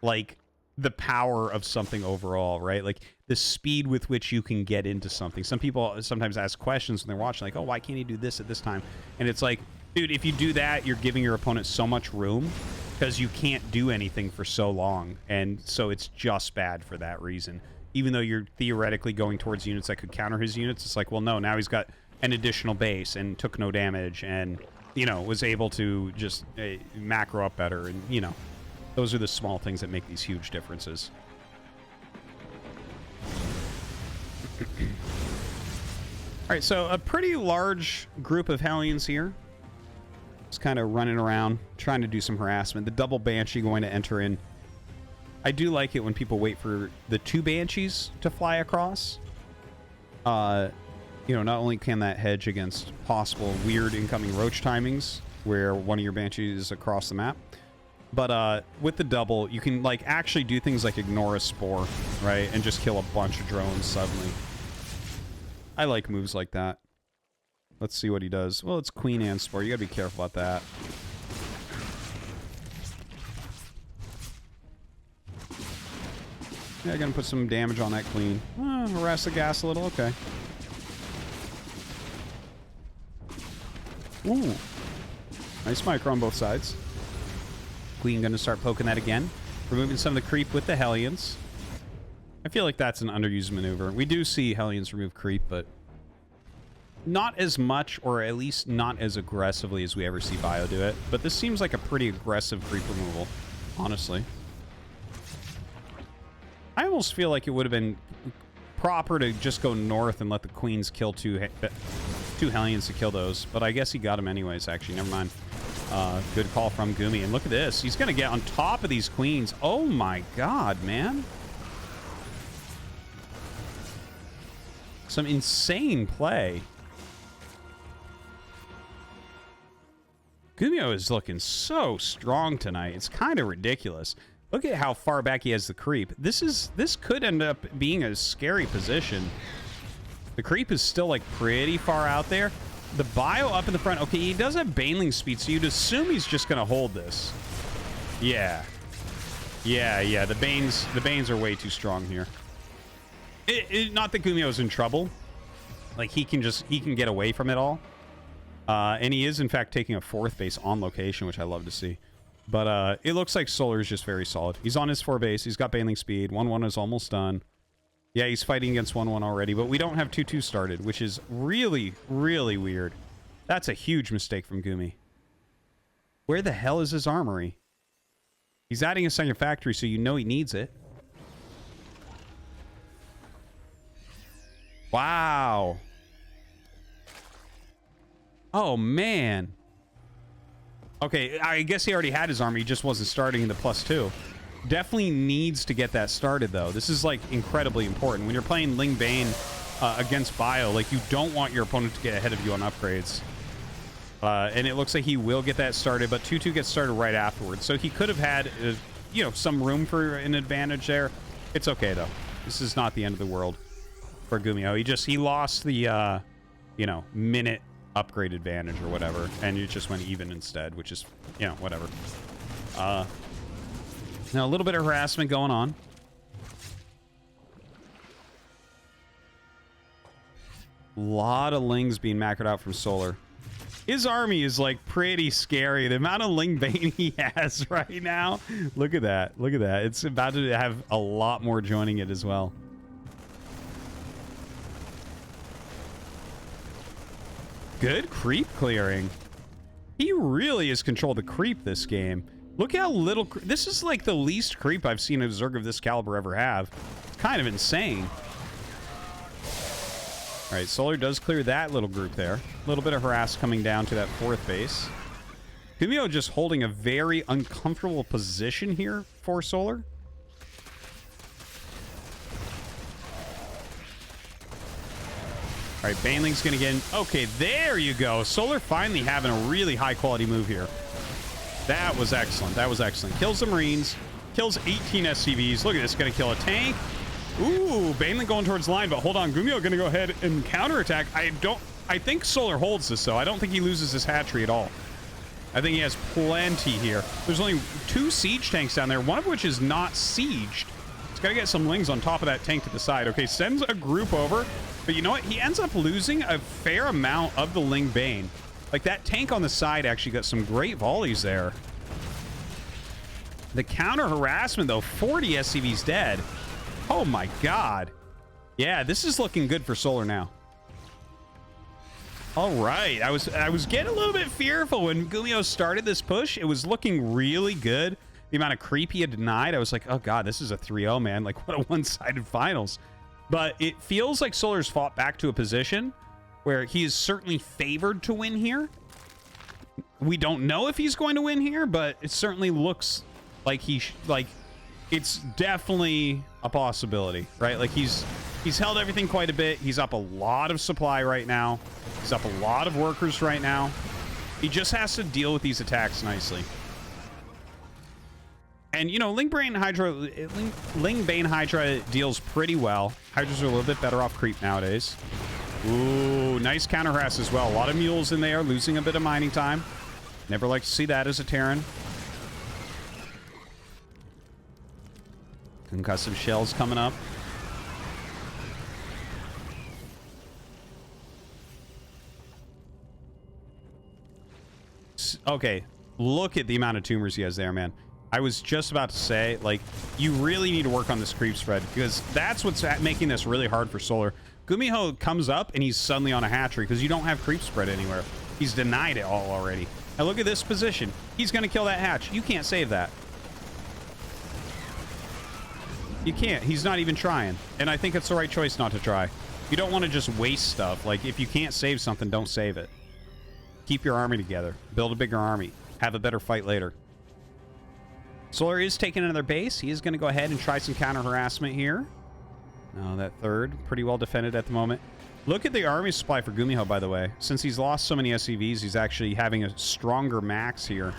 like, the power of something overall, right? Like, the speed with which you can get into something. Some people sometimes ask questions when they're watching, like, oh, why can't he do this at this time? And it's like, dude, if you do that, you're giving your opponent so much room, because you can't do anything for so long, and so it's just bad for that reason. Even though you're theoretically going towards units that could counter his units, it's like, well, no, now he's got an additional base and took no damage and, you know, was able to just macro up better, and, you know, those are the small things that make these huge differences. All right, so a pretty large group of Hellions here. Just kind of running around, trying to do some harassment. The double Banshee going to enter in. I do like it when people wait for the 2 Banshees to fly across. You know, not only can that hedge against possible weird incoming roach timings, where one of your Banshees is across the map, but with the double, you can, like, actually do things like ignore a Spore, right? And just kill a bunch of drones suddenly. I like moves like that. Let's see what he does. Well, it's Queen and Spore. You gotta be careful about that. Yeah, gonna put some damage on that Queen. Harass the gas a little. Okay. Ooh. Nice micro on both sides. Queen gonna start poking that again. Removing some of the creep with the Hellions. I feel like that's an underused maneuver. We do see Hellions remove creep, but not as much, or at least not as aggressively as we ever see Bio do it. But this seems like a pretty aggressive creep removal, honestly. I almost feel like it would have been proper to just go north and let the Queens kill two Hellions to kill those. But I guess he got them anyways, actually. Never mind. Good call from Gumi. And look at this. He's going to get on top of these Queens. Oh my god, man. Some insane play. Gumiho is looking so strong tonight. It's kind of ridiculous. Look at how far back he has the creep. This could end up being a scary position. The creep is still, like, pretty far out there. The Bio up in the front. Okay, he does have Baneling speed, so you'd assume he's just going to hold this. Yeah. Yeah. The Banes are way too strong here. Not that Gumiho's in trouble. Like, he can get away from it all. And he is, in fact, taking a 4th base on location, which I love to see. But it looks like Solar is just very solid. He's on his 4 base. He's got Baneling speed. 1-1 is almost done. Yeah, he's fighting against 1-1 already, but we don't have 2-2 started, which is really, really weird. That's a huge mistake from Gumi. Where the hell is his armory? He's adding a second factory, so you know he needs it. Wow. Oh, man. Okay, I guess he already had his army. He just wasn't starting the +2. Definitely needs to get that started, though. This is, like, incredibly important. When you're playing Ling Bane against Bio, like, you don't want your opponent to get ahead of you on upgrades. And it looks like he will get that started, but 2-2 gets started right afterwards. So he could have had, you know, some room for an advantage there. It's okay, though. This is not the end of the world for Gumiho. He lost the, you know, minute upgrade advantage or whatever, and it just went even instead, which is, you know, whatever. Now a little bit of harassment going on. A lot of Lings being macroed out from Solar. His army is, like, pretty scary. The amount of Ling Bane he has right now. Look at that. Look at that. It's about to have a lot more joining it as well. Good creep clearing. He really has controlled the creep this game. Look how little... This is, like, the least creep I've seen a Zerg of this caliber ever have. It's kind of insane. All right, Solar does clear that little group there. A little bit of harass coming down to that 4th base. Gumiho just holding a very uncomfortable position here for Solar. All right, Baneling's going to get in. Okay, there you go. Solar finally having a really high-quality move here. That was excellent. That was excellent. Kills the Marines. Kills 18 SCVs. Look at this. Going to kill a tank. Ooh, Baneling going towards line, but hold on. Gumiho going to go ahead and counterattack. I think Solar holds this, though. I don't think he loses his hatchery at all. I think he has plenty here. There's only 2 siege tanks down there, one of which is not sieged. He's got to get some lings on top of that tank to the side. Okay, sends a group over. But you know what? He ends up losing a fair amount of the Ling Bane. Like, that tank on the side actually got some great volleys there. The counter harassment, though, 40 SCVs dead. Oh, my God. Yeah, this is looking good for Solar now. All right. I was getting a little bit fearful when Gumiho started this push. It was looking really good. The amount of creep he had denied, I was like, oh, God, this is a 3-0, man. Like, what a one-sided finals. But it feels like Solar's fought back to a position where he is certainly favored to win here. We don't know if he's going to win here, but it certainly looks like it's definitely a possibility, right? Like he's held everything quite a bit. He's up a lot of supply right now. He's up a lot of workers right now. He just has to deal with these attacks nicely. And, you know, Ling Bane Hydra deals pretty well. Hydras are a little bit better off creep nowadays. Ooh, nice counter harass as well. A lot of mules in there, losing a bit of mining time. Never like to see that as a Terran. Concussive shells coming up. Okay, look at the amount of tumors he has there, man. I was just about to say, like, you really need to work on this creep spread because that's what's making this really hard for Solar. Gumiho comes up and he's suddenly on a hatchery because you don't have creep spread anywhere. He's denied it all already. Now look at this position. He's going to kill that hatch. You can't save that. You can't. He's not even trying. And I think it's the right choice not to try. You don't want to just waste stuff. Like, if you can't save something, don't save it. Keep your army together. Build a bigger army. Have a better fight later. Solar is taking another base. He is going to go ahead and try some counter harassment here. No, that third. Pretty well defended at the moment. Look at the army supply for Gumiho, by the way. Since he's lost so many SCVs, he's actually having a stronger max here.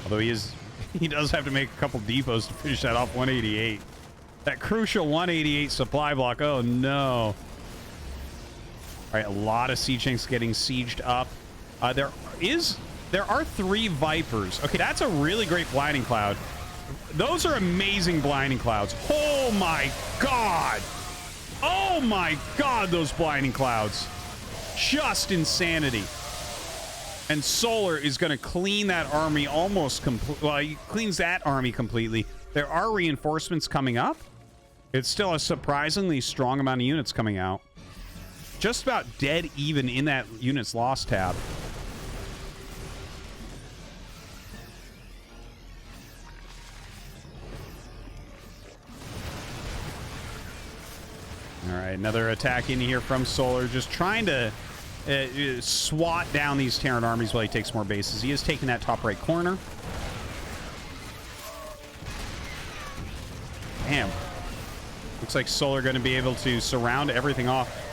Although he does have to make a couple depots to finish that off 188. That crucial 188 supply block. Oh, no. All right, a lot of siege tanks getting sieged up. There are 3 Vipers. Okay, that's a really great blinding cloud. Those are amazing blinding clouds. Oh, my God. Oh, my God, those blinding clouds. Just insanity. And Solar is going to clean that army almost completely. Well, he cleans that army completely. There are reinforcements coming up. It's still a surprisingly strong amount of units coming out. Just about dead even in that units lost tab. All right, another attack in here from Solar, just trying to swat down these Terran armies while he takes more bases. He is taking that top right corner. Damn. Looks like Solar going to be able to surround everything off.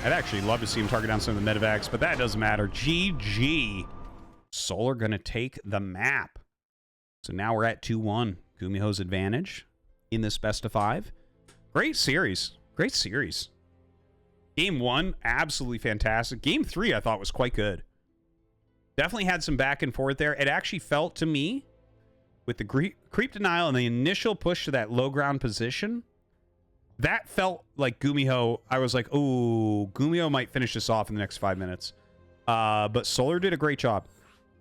I'd actually love to see him target down some of the medevacs, but that doesn't matter. GG. Solar going to take the map. So now we're at 2-1. Gumiho's advantage in this best of 5. Great series. Great series. Game 1, absolutely fantastic. Game 3, I thought was quite good. Definitely had some back and forth there. It actually felt to me, with the creep denial and the initial push to that low ground position, that felt like Gumiho. I was like, oh, Gumiho might finish this off in the next 5 minutes. But Solar did a great job.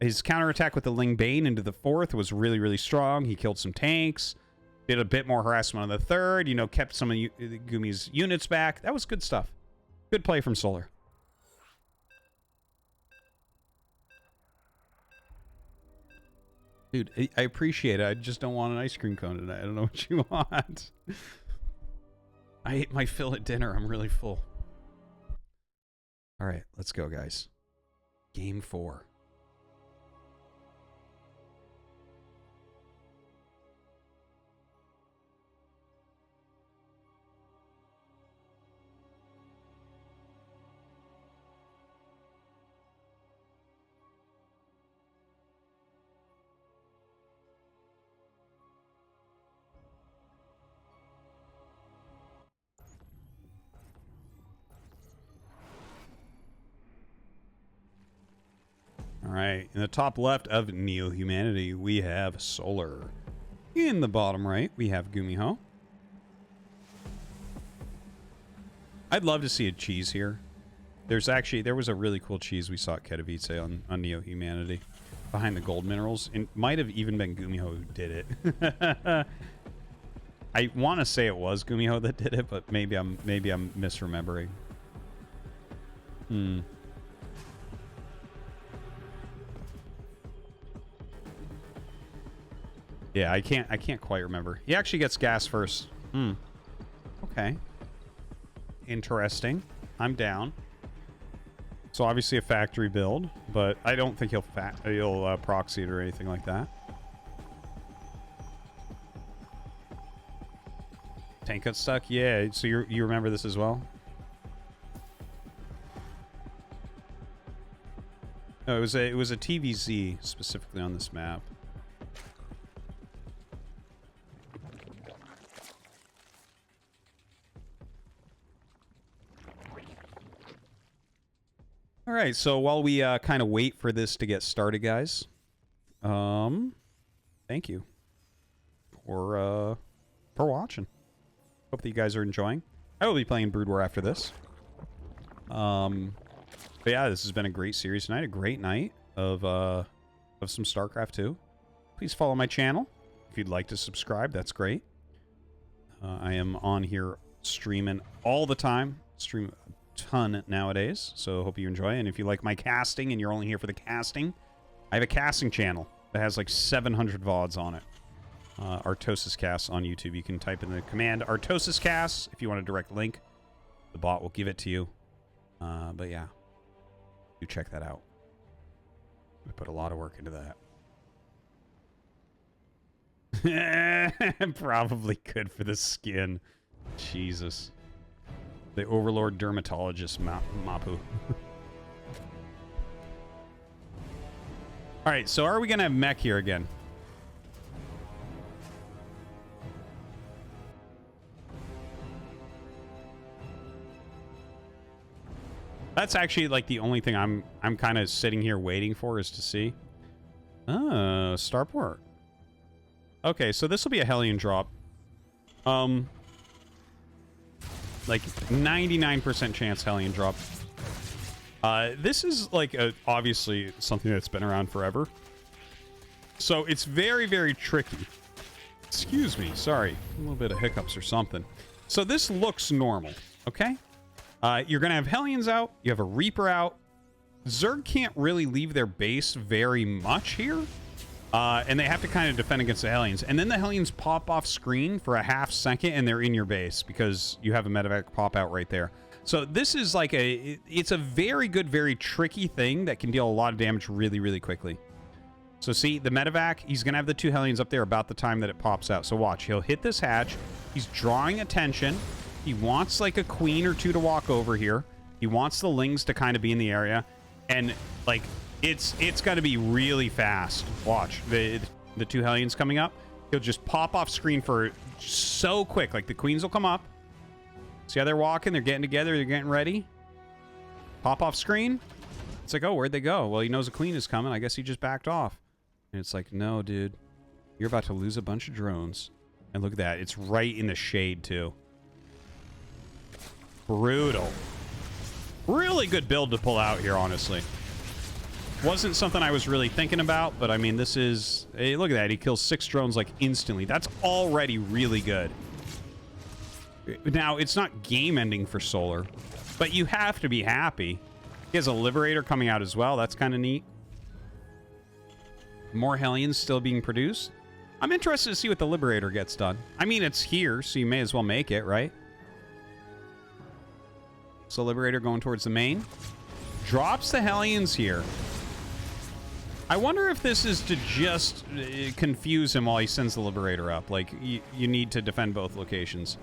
His counterattack with the Ling Bane into the 4th was really, really strong. He killed some tanks. Did a bit more harassment on the 3rd. You know, kept some of Gumi's units back. That was good stuff. Good play from Solar. Dude, I appreciate it. I just don't want an ice cream cone tonight. I don't know what you want. I ate my fill at dinner. I'm really full. All right, let's go, guys. Game 4. All right, in the top left of Neo Humanity, we have Solar. In the bottom right, we have Gumiho. I'd love to see a cheese here. There was a really cool cheese we saw at Katowice on Neo Humanity behind the gold minerals. It might have even been Gumiho who did it. I want to say it was Gumiho that did it, but maybe I'm misremembering. Yeah, I can't quite remember. He actually gets gas first. Okay. Interesting. I'm down. So obviously a factory build, but I don't think he'll proxy it or anything like that. Tank got stuck? Yeah, so you remember this as well? No, it was a TVZ specifically on this map. All right, so while we kind of wait for this to get started, guys, thank you for watching. Hope that you guys are enjoying. I will be playing Brood War after this. But yeah, this has been a great series tonight, a great night of some StarCraft 2. Please follow my channel if you'd like to subscribe. That's great. I am on here streaming all the time. Stream a ton nowadays, so hope you enjoy. And if you like my casting and you're only here for the casting, I have a casting channel that has like 700 VODs on it. Artosis Cast on YouTube. You can type in the command Artosis Cast if you want a direct link. The bot will give it to you. But yeah, do check that out. I put a lot of work into that. Probably good for the skin. Jesus. The Overlord Dermatologist Mapu. Alright, so are we going to have mech here again? That's actually like the only thing I'm kind of sitting here waiting for is to see. Oh, Starport. Okay, so this will be a Hellion drop. Like 99% chance Hellion drop. This is like obviously something that's been around forever. So it's very, very tricky. Excuse me, sorry. A little bit of hiccups or something. So this looks normal, okay? You're going to have Hellions out. You have a Reaper out. Zerg can't really leave their base very much here. And they have to kind of defend against the Hellions. And then the Hellions pop off screen for a half second and they're in your base because you have a medevac pop out right there. So this is like it's a very good, very tricky thing that can deal a lot of damage really, really quickly. So see, the medevac, he's going to have the 2 Hellions up there about the time that it pops out. So watch, he'll hit this hatch. He's drawing attention. He wants like a queen or 2 to walk over here. He wants the lings to kind of be in the area. And like, it's got to be really fast. Watch, the 2 Hellions coming up. He'll just pop off screen for so quick. Like the queens will come up. See how they're walking? They're getting together. They're getting ready. Pop off screen. It's like, oh, where'd they go? Well, he knows a queen is coming. I guess he just backed off. And it's like, no, dude. You're about to lose a bunch of drones. And look at that. It's right in the shade, too. Brutal. Really good build to pull out here, honestly. Wasn't something I was really thinking about, but I mean, this is... Hey, look at that. He kills 6 drones, like, instantly. That's already really good. Now, it's not game-ending for Solar, but you have to be happy. He has a Liberator coming out as well. That's kind of neat. More Hellions still being produced. I'm interested to see what the Liberator gets done. I mean, it's here, so you may as well make it, right? So Liberator going towards the main. Drops the Hellions here. I wonder if this is to just confuse him while he sends the Liberator up. Like, you need to defend both locations.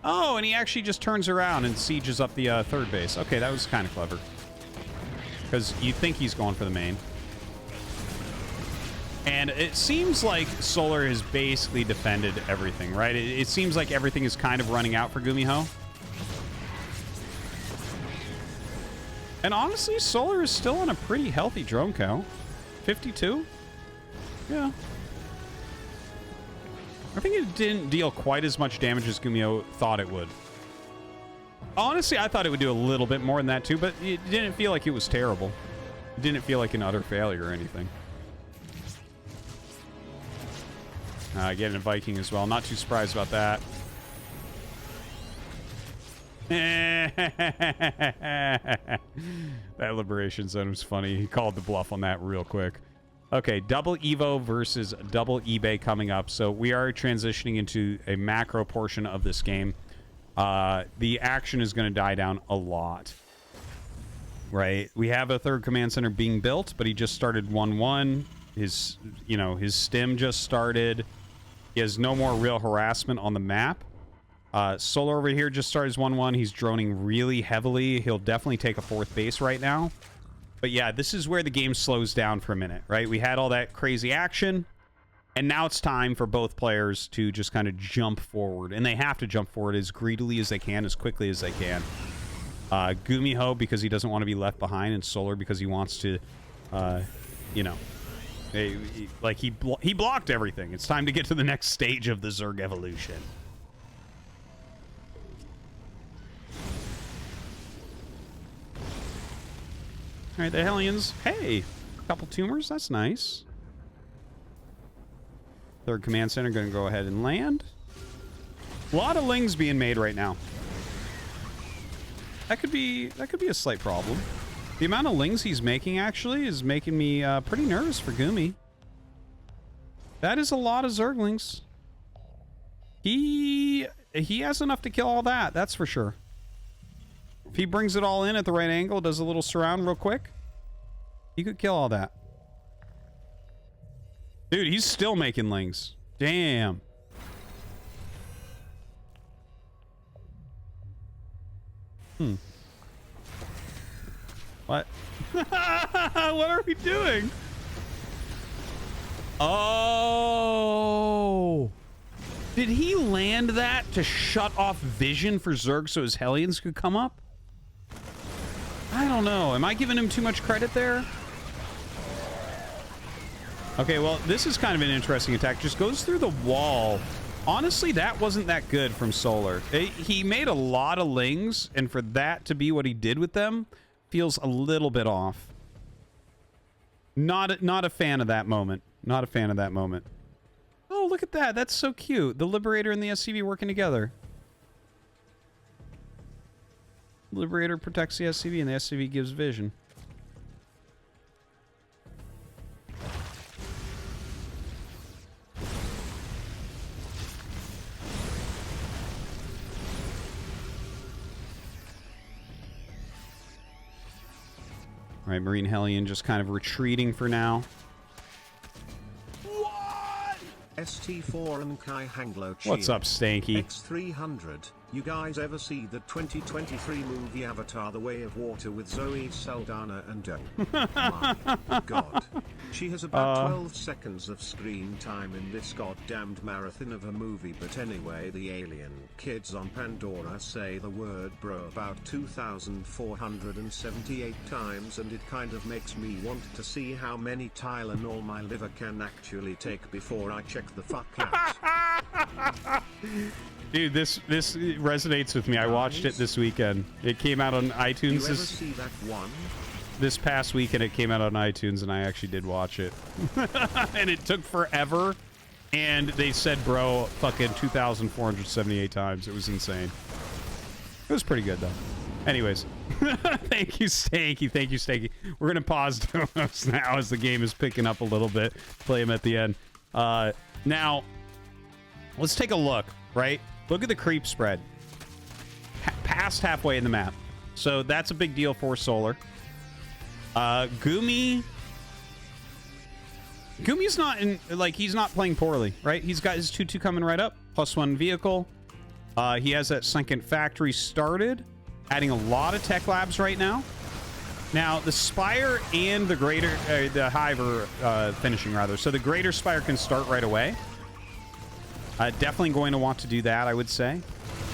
Oh, and he actually just turns around and sieges up the third base. Okay, that was kind of clever. Because you think he's going for the main. And it seems like Solar has basically defended everything, right? It seems like everything is kind of running out for Gumiho. And honestly, Solar is still on a pretty healthy drone count. 52? Yeah. I think it didn't deal quite as much damage as Gumiho thought it would. Honestly, I thought it would do a little bit more than that too, but it didn't feel like it was terrible. It didn't feel like an utter failure or anything. Getting a Viking as well. Not too surprised about that. That Liberation Zone was funny. He called the bluff on that real quick. Okay, double Evo versus double eBay coming up. So we are transitioning into a macro portion of this game. The action is going to die down a lot. Right? We have a third command center being built, but he just started 1-1. His stim just started. He has no more real harassment on the map. Solar over here just started his 1-1. He's droning really heavily. He'll definitely take a fourth base right now. But yeah, this is where the game slows down for a minute, right? We had all that crazy action, and now it's time for both players to just kind of jump forward. And they have to jump forward as greedily as they can, as quickly as they can. Gumiho, because he doesn't want to be left behind, and Solar, because he wants to, he blocked everything. It's time to get to the next stage of the Zerg evolution. All right, the Hellions. Hey, a couple tumors. That's nice. Third command center going to go ahead and land. A lot of lings being made right now. That could be a slight problem. The amount of lings he's making actually is making me pretty nervous for Gumi. That is a lot of Zerglings. He has enough to kill all that. That's for sure. If he brings it all in at the right angle, does a little surround real quick, he could kill all that. Dude, he's still making lings. Damn. What? What are we doing? Oh. Did he land that to shut off vision for Zerg so his Hellions could come up? I don't know. Am I giving him too much credit there? Okay, well, this is kind of an interesting attack. Just goes through the wall. Honestly, that wasn't that good from Solar. He made a lot of lings, and for that to be what he did with them, feels a little bit off. Not a fan of that moment. Not a fan of that moment. Oh, look at that. That's so cute. The Liberator and the SCV working together. Liberator protects the SCV, and the SCV gives vision. All right, Marine Hellion just kind of retreating for now. ST4 and Kai Hanglo. What's up, Stanky? X300. You guys ever see the 2023 movie Avatar: The Way of Water with Zoe Saldana and my God. She has about 12 seconds of screen time in this goddamned marathon of a movie, but anyway, the alien kids on Pandora say the word bro about 2,478 times, and it kind of makes me want to see how many Tylenol my liver can actually take before I check the fuck out. Dude, this resonates with me. I watched it this weekend. It came out on iTunes. You ever see that one? This past weekend, it came out on iTunes, and I actually did watch it. And it took forever. And they said, bro, fucking 2,478 times. It was insane. It was pretty good, though. Anyways. Thank you, Stanky. Thank you, Stanky. We're going to pause Donos now as the game is picking up a little bit. Play him at the end. Now, let's take a look, right? Look at the creep spread. Past halfway in the map. So that's a big deal for Solar. Gumi's not in, like, he's not playing poorly, right? He's got his 2-2 coming right up. +1 vehicle. He has that second factory started. Adding a lot of tech labs right now. Now, the Spire and the Greater, the Hive are finishing, rather. So the Greater Spire can start right away. Definitely going to want to do that, I would say.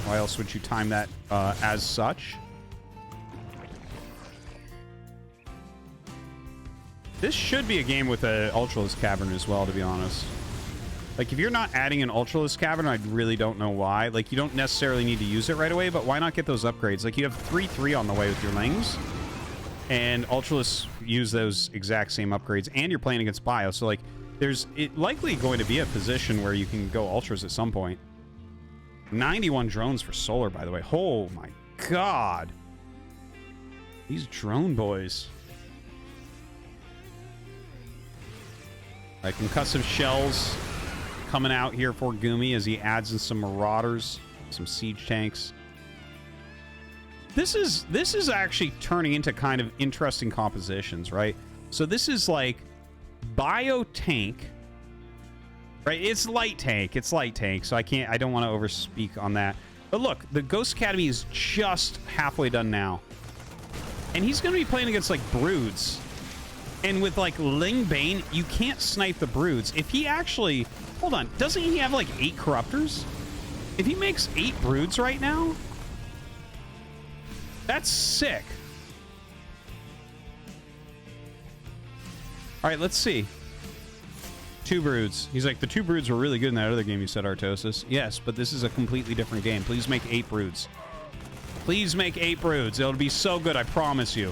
Why else would you time that as such? This should be a game with an Ultralisk Cavern as well, to be honest. Like, if you're not adding an Ultralisk Cavern, I really don't know why. Like, you don't necessarily need to use it right away, but why not get those upgrades? Like, you have 3-3 on the way with your Lings, and Ultralisks use those exact same upgrades, and you're playing against Bio, so, like, there's likely going to be a position where you can go Ultras at some point. 91 drones for Solar, by the way. Oh, my God. These drone boys. Like, concussive shells coming out here for Gumi as he adds in some Marauders, some Siege Tanks. This is actually turning into kind of interesting compositions, right? So this is like Bio Tank, right? It's light tank. It's light tank, so I don't want to overspeak on that. But look, the Ghost Academy is just halfway done now. And he's going to be playing against, like, Broods. And with, like, Ling Bane, you can't snipe the Broods. If he actually... Hold on. Doesn't he have, like, 8 Corruptors? If he makes 8 Broods right now... That's sick. All right, let's see. 2 Broods. He's like, the 2 Broods were really good in that other game you said, Artosis. Yes, but this is a completely different game. Please make 8 Broods. Please make 8 Broods. It'll be so good, I promise you.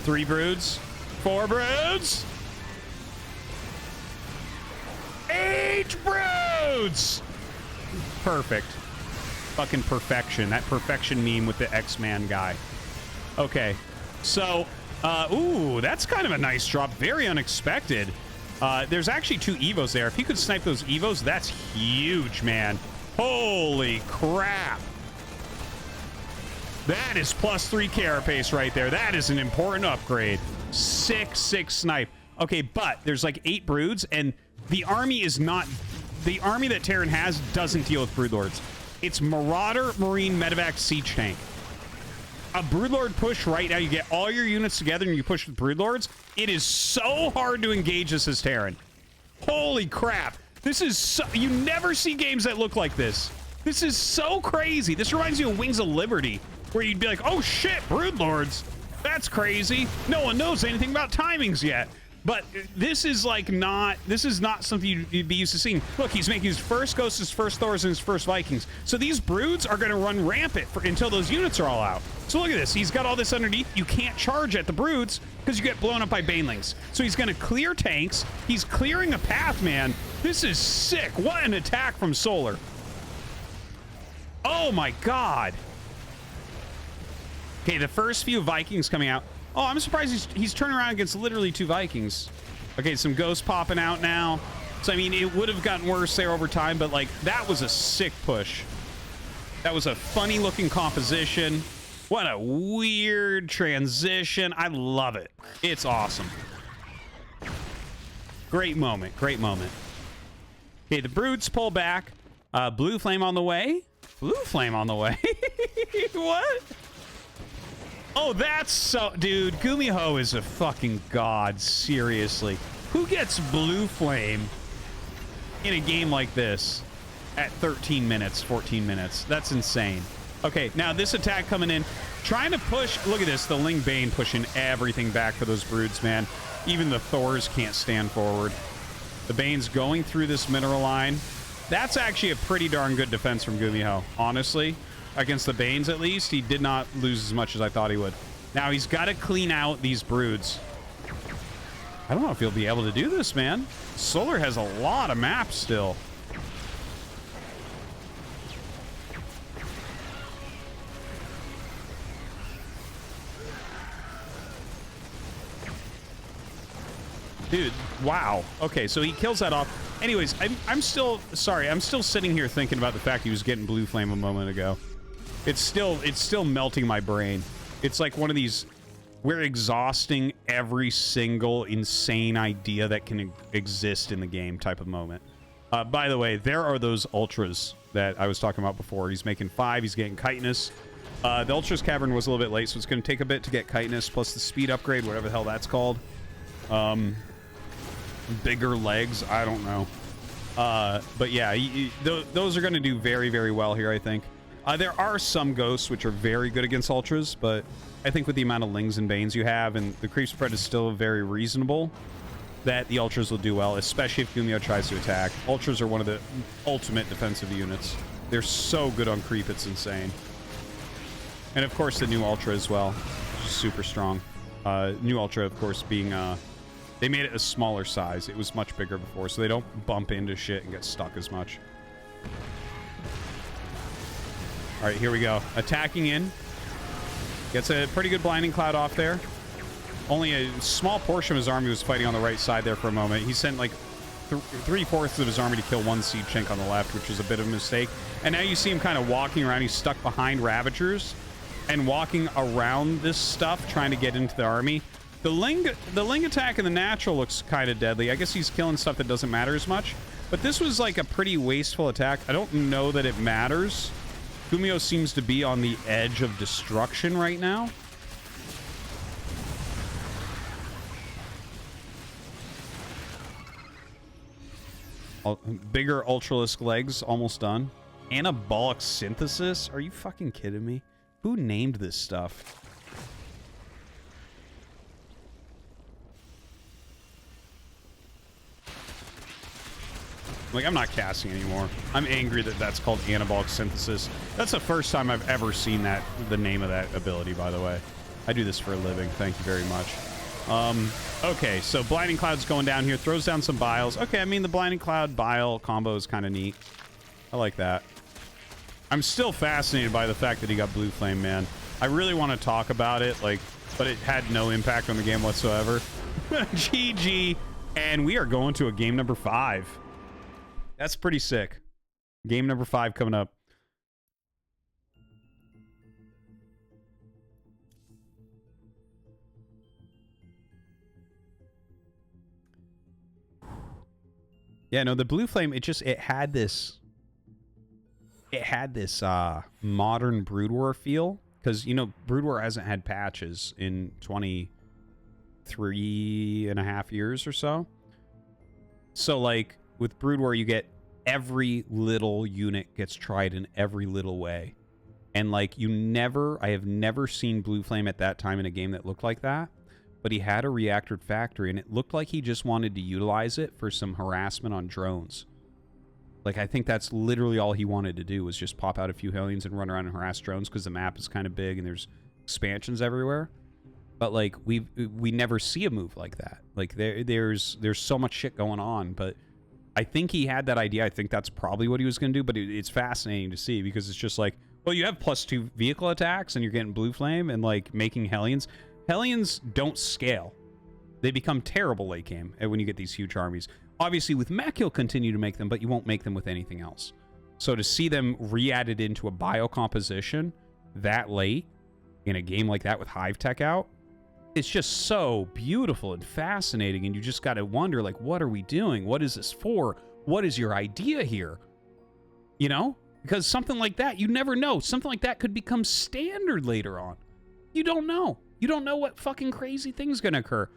3 Broods. 4 Broods. 8 Broods. Perfect. Fucking perfection. That perfection meme with the X-Man guy. Okay. So, ooh, that's kind of a nice drop. Very unexpected. There's actually 2 Evos there. If he could snipe those Evos, that's huge, man. Holy crap. That is +3 carapace right there. That is an important upgrade. 6 snipe. Okay, but there's like 8 Broods, and the army is not... The army that Terran has doesn't deal with Broodlords. It's Marauder, Marine, Medevac, Siege Tank. A Broodlord push right now, you get all your units together and you push with Broodlords. It is so hard to engage this as Terran. Holy crap. This is so... You never see games that look like this. This is so crazy. This reminds me of Wings of Liberty, where you'd be like, oh shit, Broodlords. That's crazy. No one knows anything about timings yet. But this is like not... This is not something you'd be used to seeing. Look, he's making his first Ghosts, his first Thors, and his first Vikings. So these Broods are going to run rampant until those units are all out. So look at this. He's got all this underneath. You can't charge at the Broods because you get blown up by Banelings. So he's going to clear tanks. He's clearing a path, man. This is sick. What an attack from Solar. Oh my God. Okay, the first few Vikings coming out. Oh, I'm surprised he's turning around against literally 2 Vikings. Okay, some Ghosts popping out now. So, I mean, it would have gotten worse there over time, but, like, that was a sick push. That was a funny-looking composition. What a weird transition. I love it. It's awesome. Great moment. Great moment. Okay, the Broods pull back. Blue Flame on the way. Blue Flame on the way? What? Oh, that's so... Dude, Gumiho is a fucking god. Seriously. Who gets Blue Flame in a game like this at 13 minutes, 14 minutes? That's insane. Okay, now this attack coming in. Trying to push... Look at this. The Ling Bane pushing everything back for those Broods, man. Even the Thors can't stand forward. The Bane's going through this mineral line. That's actually a pretty darn good defense from Gumiho, honestly. Against the Banes, at least, he did not lose as much as I thought he would. Now, he's got to clean out these Broods. I don't know if he'll be able to do this, man. Solar has a lot of maps still. Dude, wow. Okay, so he kills that off. Anyways, I'm still... Sorry, I'm still sitting here thinking about the fact he was getting Blue Flame a moment ago. It's still melting my brain. It's like one of these... We're exhausting every single insane idea that can exist in the game type of moment. By the way, there are those Ultras that I was talking about before. He's making 5. He's getting Chitinous. The Ultras Cavern was a little bit late, so it's going to take a bit to get Chitinous, plus the speed upgrade, whatever the hell that's called. Bigger legs, I don't know. But yeah, those are going to do very, very well here, I think. There are some ghosts which are very good against ultras, but I think with the amount of lings and banes you have, and the creep spread is still very reasonable, that the ultras will do well, especially if Gumiho tries to attack. Ultras are one of the ultimate defensive units. They're so good on creep, it's insane. And of course the new ultra as well, which is super strong. New ultra, of course, being they made it a smaller size. It was much bigger before, so they don't bump into shit and get stuck as much. All right, here we go. Attacking in. Gets a pretty good blinding cloud off there. Only a small portion of his army was fighting on the right side there for a moment. He sent like 3/4 of his army to kill one siege chink on the left, which was a bit of a mistake. And now you see him kind of walking around. He's stuck behind Ravagers and walking around this stuff, trying to get into the army. The Ling attack in the natural looks kind of deadly. I guess he's killing stuff that doesn't matter as much. But this was like a pretty wasteful attack. I don't know that it matters. Gumiho seems to be on the edge of destruction right now. Bigger Ultralisk legs, almost done. Anabolic synthesis? Are you fucking kidding me? Who named this stuff? Like, I'm not casting anymore. I'm angry that that's called anabolic synthesis. That's the first time I've ever seen that, the name of that ability, by the way. I do this for a living. Thank you very much. Okay, so Blinding Cloud's going down here. Throws down some Biles. Okay, I mean, the Blinding Cloud Bile combo is kind of neat. I like that. I'm still fascinated by the fact that he got Blue Flame, man. I really want to talk about it, like, but it had no impact on the game whatsoever. GG. And we are going to a game number 5. That's pretty sick. Game number 5 coming up. Yeah, no, the Blue Flame, it had this modern Brood War feel, because, you know, Brood War hasn't had patches in 23.5 years or so. So, like, with Brood War, you get every little unit gets tried in every little way. And, like, I have never seen Blue Flame at that time in a game that looked like that. But he had a reactor factory, and it looked like he just wanted to utilize it for some harassment on drones. Like, I think that's literally all he wanted to do, was just pop out a few Hellions and run around and harass drones, because the map is kind of big and there's expansions everywhere. But, like, we never see a move like that. Like, there's so much shit going on, but I think he had that idea. I think that's probably what he was going to do, but it's fascinating to see, because it's just like, well, you have +2 vehicle attacks, and you're getting Blue Flame and, like, making Hellions. Hellions don't scale. They become terrible late game when you get these huge armies. Obviously, with mech, you'll continue to make them, but you won't make them with anything else. So to see them re-added into a biocomposition that late in a game like that with Hive Tech out, it's just so beautiful and fascinating, and you just got to wonder, like, what are we doing? What is this for? What is your idea here? You know? Because something like that, you never know. Something like that could become standard later on. You don't know. You don't know what fucking crazy thing's gonna occur.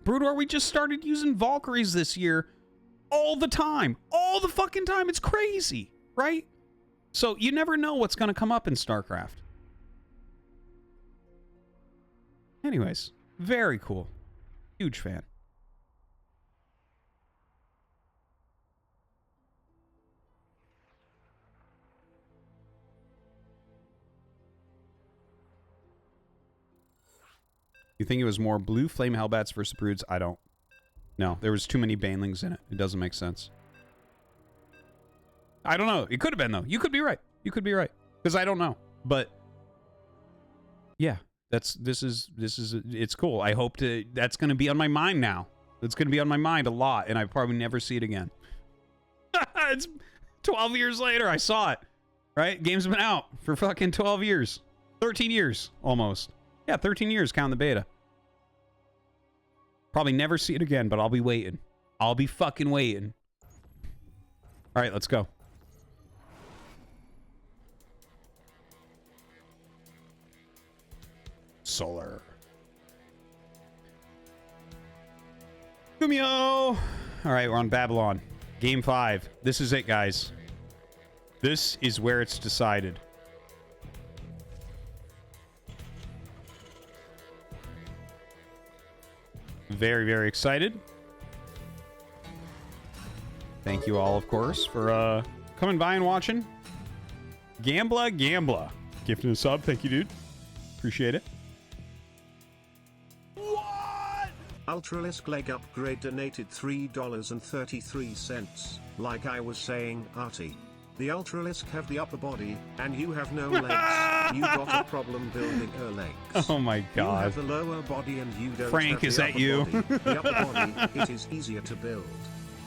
Brood War, we just started using Valkyries this year all the time. All the fucking time. It's crazy, right? So you never know what's gonna come up in StarCraft. Anyways, very cool. Huge fan. You think it was more Blue Flame Hellbats versus Broods? I don't. No, there was too many Banelings in it. It doesn't make sense. I don't know. It could have been, though. You could be right. You could be right. Because I don't know. But yeah, it's cool. I hope that's going to be on my mind now. It's going to be on my mind a lot, and I probably never see it again. It's 12 years later. I saw it. Right? Game's been out for fucking 12 years. 13 years, almost. Yeah, 13 years, count the beta. Probably never see it again, but I'll be waiting. I'll be fucking waiting. All right, let's go. Solar. Gumiho! All right, we're on Babylon. Game 5. This is it, guys. This is where it's decided. Very, very excited. Thank you all, of course, for coming by and watching. Gambla. Gifting a sub. Thank you, dude. Appreciate it. What? Ultralisk leg upgrade donated $3.33. Like I was saying, Artie. The Ultralisk have the upper body, and you have no legs. You got a problem building her legs. Oh my god. You have the lower body and you don't Frank, have is the that upper you? body. The upper body, it is easier to build.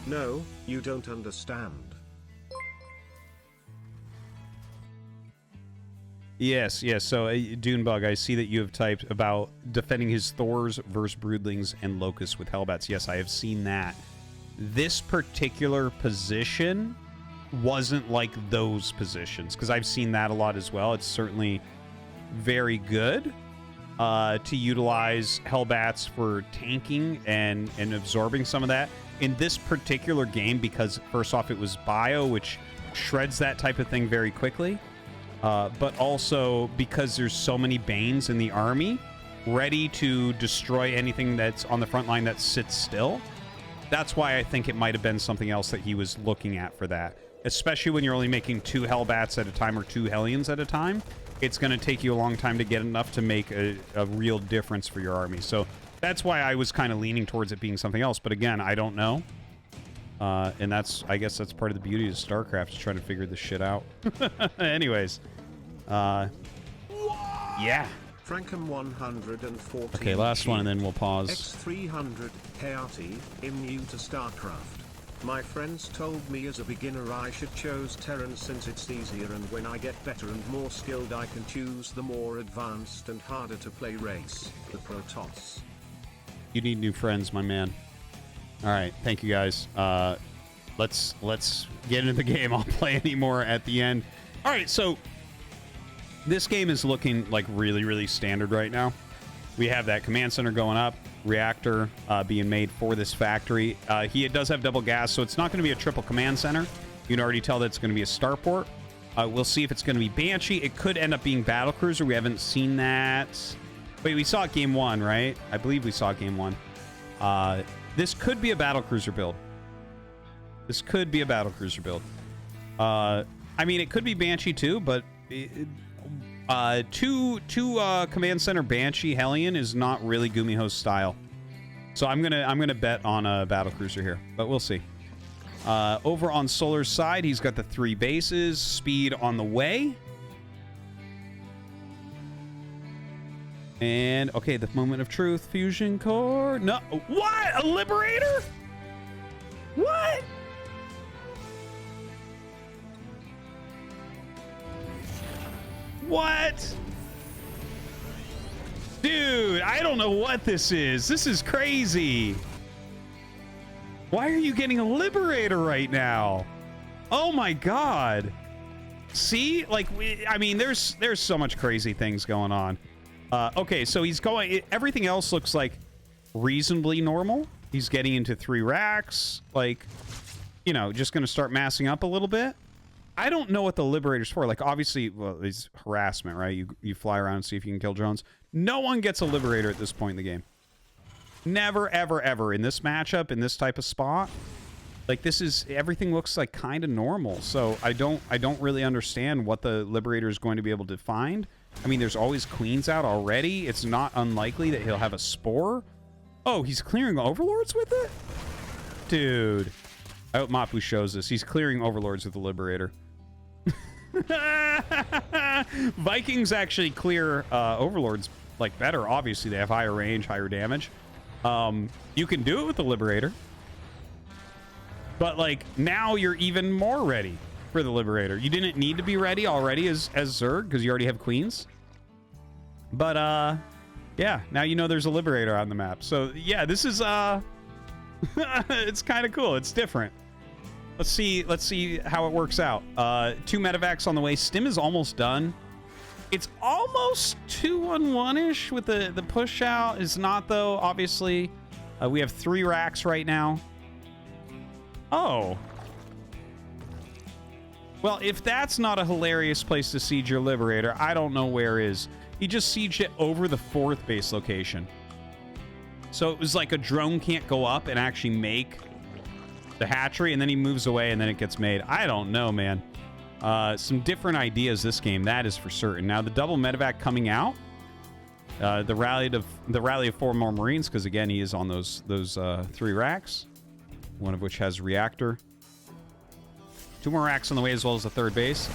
No, you don't understand. Yes. So, Dunebug, I see that you have typed about defending his Thors versus Broodlings and Locusts with Hellbats. Yes, I have seen that. This particular position wasn't like those positions, because I've seen that a lot as well. It's certainly very good to utilize Hellbats for tanking and absorbing some of that. In this particular game, because first off, it was bio, which shreds that type of thing very quickly. But also because there's so many Banes in the army ready to destroy anything that's on the front line that sits still. That's why I think it might have been something else that he was looking at for that. Especially when you're only making 2 Hellbats at a time or 2 Hellions at a time. It's going to take you a long time to get enough to make a real difference for your army. So that's why I was kind of leaning towards it being something else. But again, I don't know. And I guess that's part of the beauty of StarCraft, is trying to figure this shit out. Anyways. Yeah. Frankham 114. Okay, last one, and then we'll pause. X300, hey Artie, immune to StarCraft. My friends told me as a beginner I should choose Terran since it's easier, and when I get better and more skilled I can choose the more advanced and harder to play race, the Protoss. You need new friends, my man. All right, thank you guys. Let's get into the game. I'll play any more at the end. All right, so this game is looking like really, really standard right now. We have that command center going up, reactor being made for this factory. It does have double gas, so it's not going to be a triple command center. You can already tell that it's going to be a starport. We'll see if it's going to be Banshee. It could end up being Battlecruiser. We haven't seen that. Wait, we saw it game 1, right? I believe we saw it game 1. This could be a Battlecruiser build. I mean, it could be Banshee too, but two command center Banshee Hellion is not really Gumiho's style. So I'm gonna bet on a Battlecruiser here, but we'll see. Over on Solar's side, he's got the 3 bases, speed on the way. And, okay, the moment of truth, fusion core. No, what? A Liberator? What? What? Dude, I don't know what this is. This is crazy. Why are you getting a Liberator right now? Oh my god. See? Like, I mean, there's so much crazy things going on. Okay, so he's going... Everything else looks like reasonably normal. He's getting into 3 racks. Like, you know, just going to start massing up a little bit. I don't know what the Liberator's for. Like, obviously, well, it's harassment, right? You fly around and see if you can kill drones. No one gets a Liberator at this point in the game. Never, ever, ever. In this matchup, in this type of spot. Like, this is... Everything looks like kind of normal. So, I don't really understand what the Liberator is going to be able to find. I mean, there's always Queens out already. It's not unlikely that he'll have a Spore. Oh, he's clearing Overlords with it? Dude. I hope Mapu shows this. He's clearing Overlords with the Liberator. Vikings actually clear Overlords, like, better. Obviously, they have higher range, higher damage. You can do it with the Liberator. But, like, now you're even more ready for the Liberator. You didn't need to be ready already as Zerg, because you already have Queens. But, yeah, now you know there's a Liberator on the map. So, yeah, this is, it's kind of cool. It's different. Let's see how it works out. 2 medevacs on the way. Stim is almost done. It's almost 2-on-1-ish with the push out. It's not, though, obviously. We have 3 racks right now. Oh. Well, if that's not a hilarious place to siege your Liberator, I don't know where is. He just sieged it over the 4th base location. So it was like a drone can't go up and actually make the hatchery, and then he moves away, and then it gets made. I don't know, man. Some different ideas this game, that is for certain. Now, the double medevac coming out. The rally of 4 more Marines, because, again, he is on those 3 racks. One of which has reactor. 2 more racks on the way, as well as the 3rd base.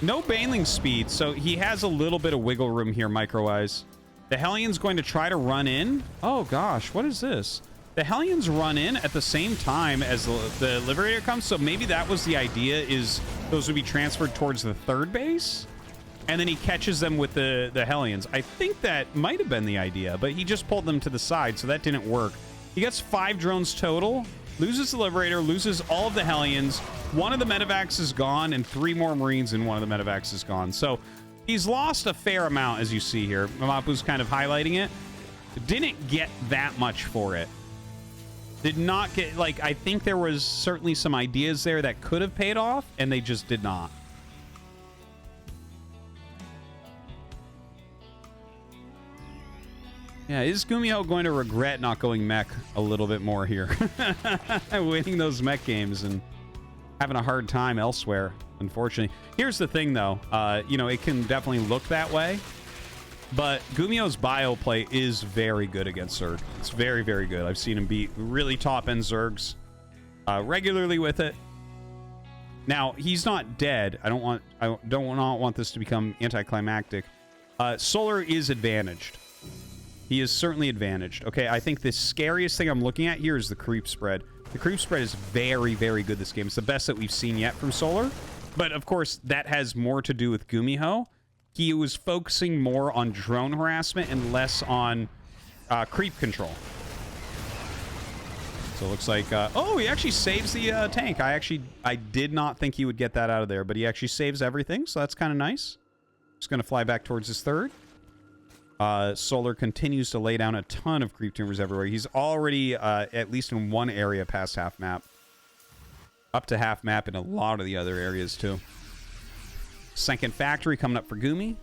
No Baneling speed, so he has a little bit of wiggle room here, micro-wise. The Hellion's going to try to run in. Oh, gosh, what is this? The Hellions run in at the same time as the Liberator comes, so maybe that was the idea, is those would be transferred towards the 3rd base, and then he catches them with the Hellions. I think that might have been the idea, but he just pulled them to the side, so that didn't work. He gets 5 drones total, loses the Liberator, loses all of the Hellions, 1 of the medevacs is gone, and 3 more Marines in 1 of the medevacs is gone. So he's lost a fair amount, as you see here. Mapu's kind of highlighting it. Didn't get that much for it. Did not get, like, I think there was certainly some ideas there that could have paid off, and they just did not. Yeah, is Gumiho going to regret not going mech a little bit more here? Winning those mech games and having a hard time elsewhere, unfortunately. Here's the thing, though. You know, it can definitely look that way. But Gumiho's bio play is very good against Zerg. It's very, very good. I've seen him beat really top-end Zergs regularly with it. Now, he's not dead. I don't want this to become anticlimactic. Solar is advantaged. He is certainly advantaged. Okay, I think the scariest thing I'm looking at here is the creep spread. The creep spread is very, very good this game. It's the best that we've seen yet from Solar. But, of course, that has more to do with Gumiho. He was focusing more on drone harassment and less on creep control. So it looks like... oh, he actually saves the tank. I did not think he would get that out of there, but he actually saves everything, so that's kind of nice. Just going to fly back towards his 3rd. Solar continues to lay down a ton of creep tumors everywhere. He's already, at least in one area, past half map. Up to half map in a lot of the other areas, too. Second factory coming up for Gumi.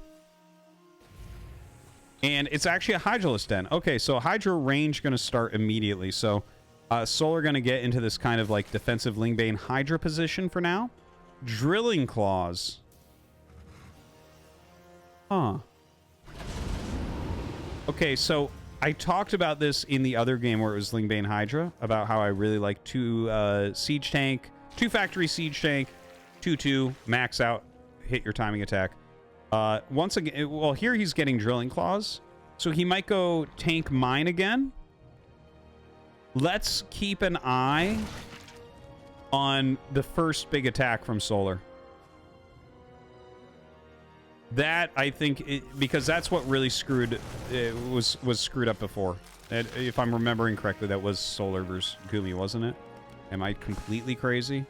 And it's actually a Hydralisk Den. Okay, so Hydra range going to start immediately. So Solar going to get into this kind of like defensive Lingbane Hydra position for now. Drilling Claws. Huh. Okay, so I talked about this in the other game where it was Lingbane Hydra, about how I really like 2 siege tank, 2 factory siege tank, 2-2, max out. Hit your timing attack. Once again, well, here he's getting Drilling Claws, so he might go tank mine again. Let's keep an eye on the first big attack from Solar. That, I think, because that's what really was screwed up before. And if I'm remembering correctly, that was Solar versus Gumi, wasn't it? Am I completely crazy?